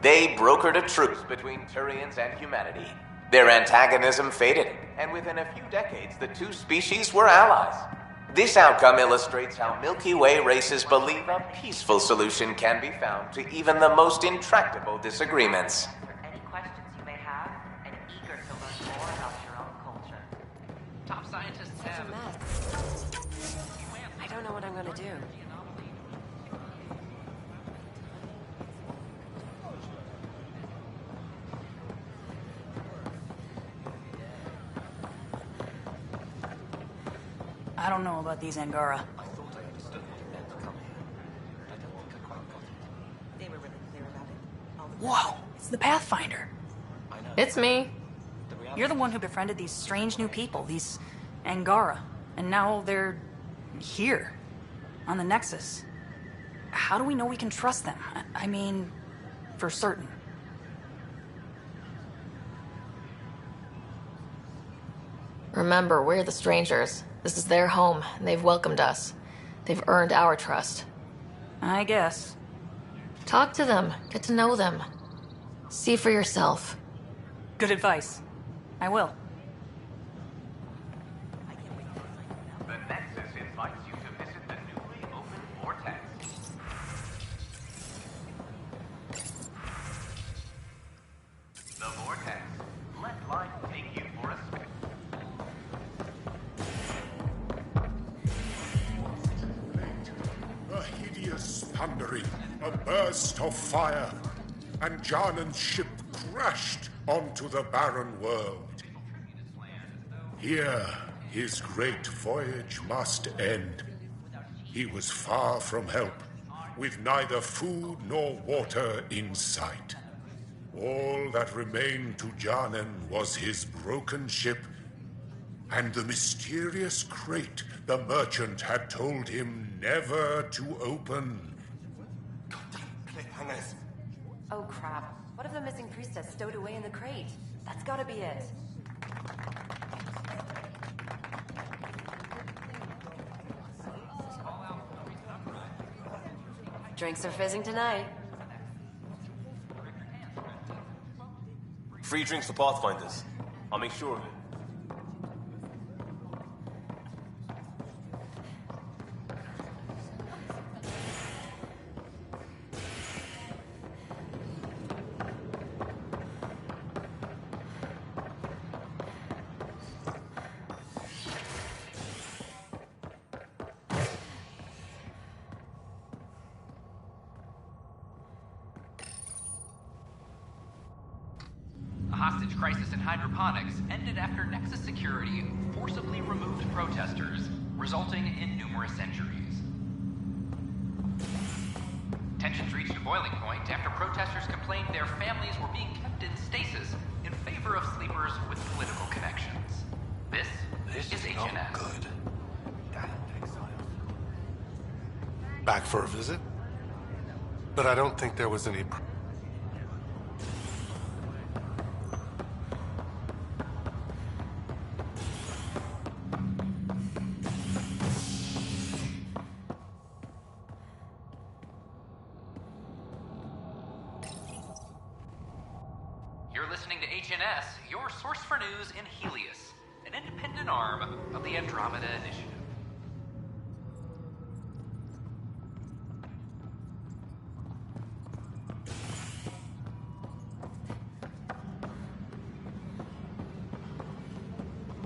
They brokered a truce between Turians and humanity. Their antagonism faded, and within a few decades, the two species were allies. This outcome illustrates how Milky Way races believe a peaceful solution can be found to even the most intractable disagreements. Any questions you may have and eager to learn more about your own culture. Top scientists have... I don't know what I'm gonna do. I don't know about these Angara. They were really clear about it. Whoa, it's the Pathfinder. It's me. You're the one who befriended these strange new people, these Angara. And now they're here, on the Nexus. How do we know we can trust them? I mean, for certain. Remember, we're the strangers. This is their home, and they've welcomed us. They've earned our trust. I guess. Talk to them. Get to know them. See for yourself. Good advice. I will. The Nexus invites you to visit the newly opened Vortex. The Vortex. Let life take you for a spin. A hideous thundering, a burst of fire, and Jarnan's ship crashed onto the barren world. Here, his great voyage must end. He was far from help, with neither food nor water in sight. All that remained to Jarnan was his broken ship and the mysterious crate the merchant had told him never to open. Oh crap. What if the missing priestess stowed away in the crate? That's gotta be it. Drinks are fizzing tonight. Free drinks for Pathfinders. I'll make sure of it. A hostage crisis in hydroponics ended after Nexus security forcibly removed protesters, resulting in numerous injuries. Tensions reached a boiling point after protesters complained their families were being kept in stasis in favor of sleepers with political connections. This is HNS. Good. Back for a visit? But I don't think there was any... You're listening to HNS, your source for news in Helios, an independent arm of the Andromeda Initiative.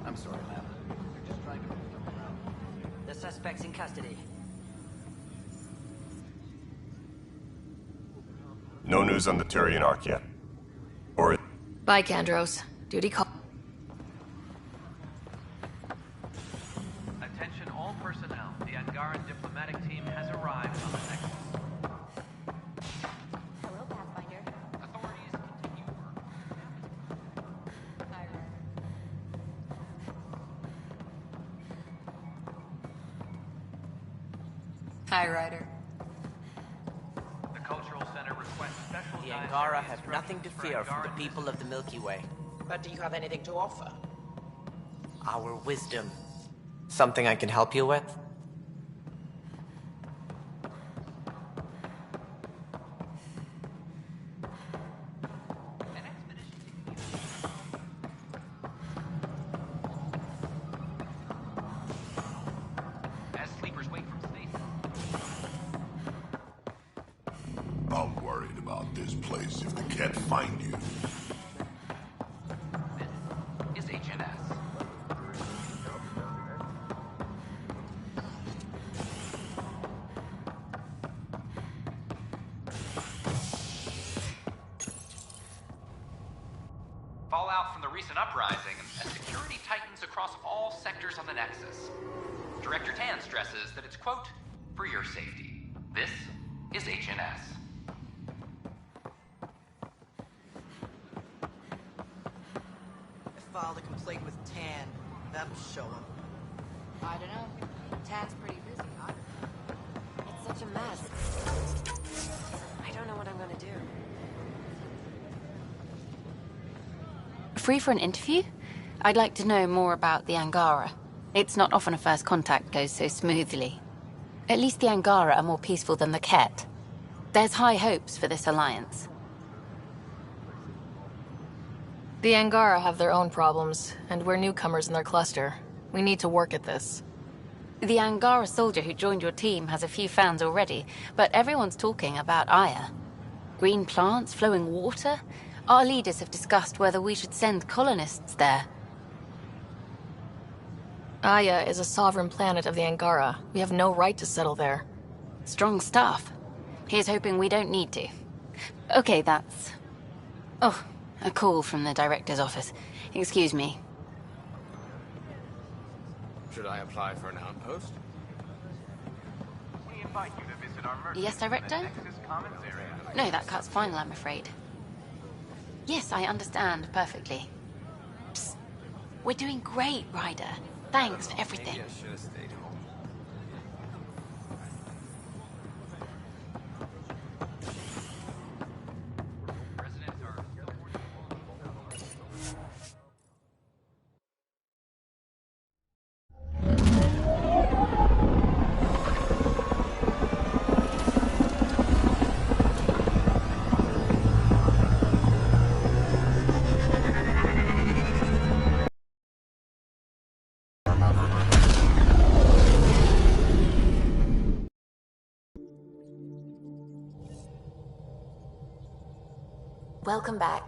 I'm sorry, ma'am. They're just trying to move them around. The suspect's in custody. No news on the Turian Ark yet. Or... Bye, Kandros. Duty call. Attention all personnel. The Angaran diplomatic team has arrived on the Nexus. Hello, Pathfinder. Authorities continue work. Hi, Ryder. The Cultural Center requests special... The Angara have nothing to fear from the people of the Milky Way. But do you have anything to offer? Our wisdom. Something I can help you with? As sleepers wake from space... I'm worried about this place if the cat find you. Is HNS. Fallout from the recent uprising as security tightens across all sectors on the Nexus. Director Tan stresses that it's, quote, for your safety. This is HNS. I filed a complaint with Tan. That'll show him. I don't know. Tan's pretty busy, huh? It's such a mess. I don't know what I'm gonna do. Free for an interview? I'd like to know more about the Angara. It's not often a first contact goes so smoothly. At least the Angara are more peaceful than the Ket. There's high hopes for this alliance. The Angara have their own problems, and we're newcomers in their cluster. We need to work at this. The Angara soldier who joined your team has a few fans already, but everyone's talking about Aya. Green plants, flowing water? Our leaders have discussed whether we should send colonists there. Aya is a sovereign planet of the Angara. We have no right to settle there. Strong stuff. Here's hoping we don't need to. Okay, that's... Oh, a call from the director's office. Excuse me. Should I apply for an outpost? We invite you to visit our merchant Yes, Director? Nexus Commons area. No, that cut's final, I'm afraid. Yes, I understand perfectly. Psst. We're doing great, Ryder. Thanks for everything. Maybe I should have stayed home. Welcome back.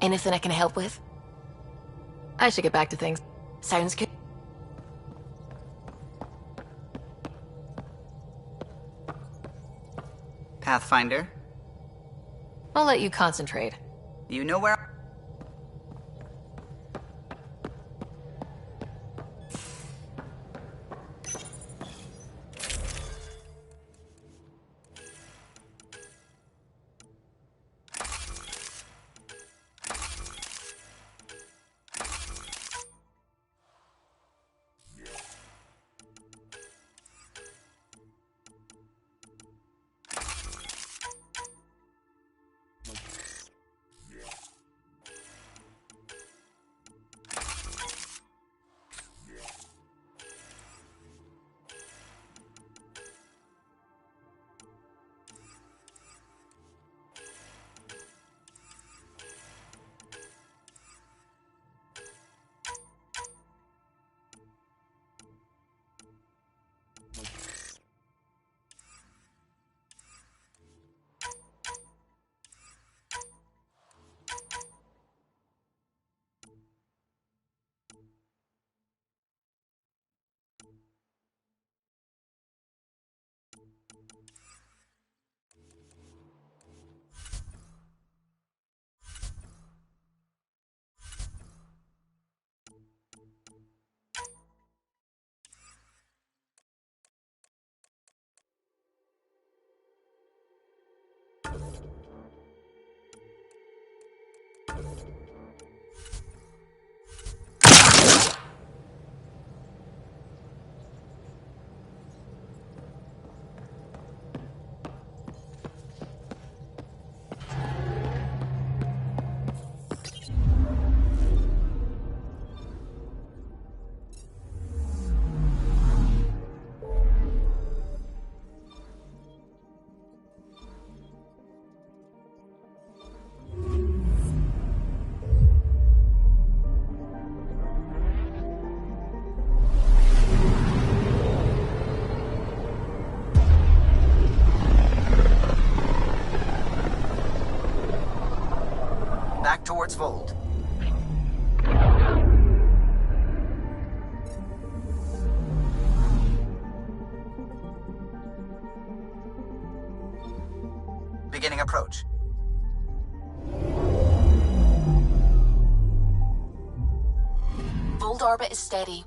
Anything I can help with? I should get back to things. Sounds good. Pathfinder? I'll let you concentrate. You know where... Back towards Vold. Beginning approach. Vold orbit is steady.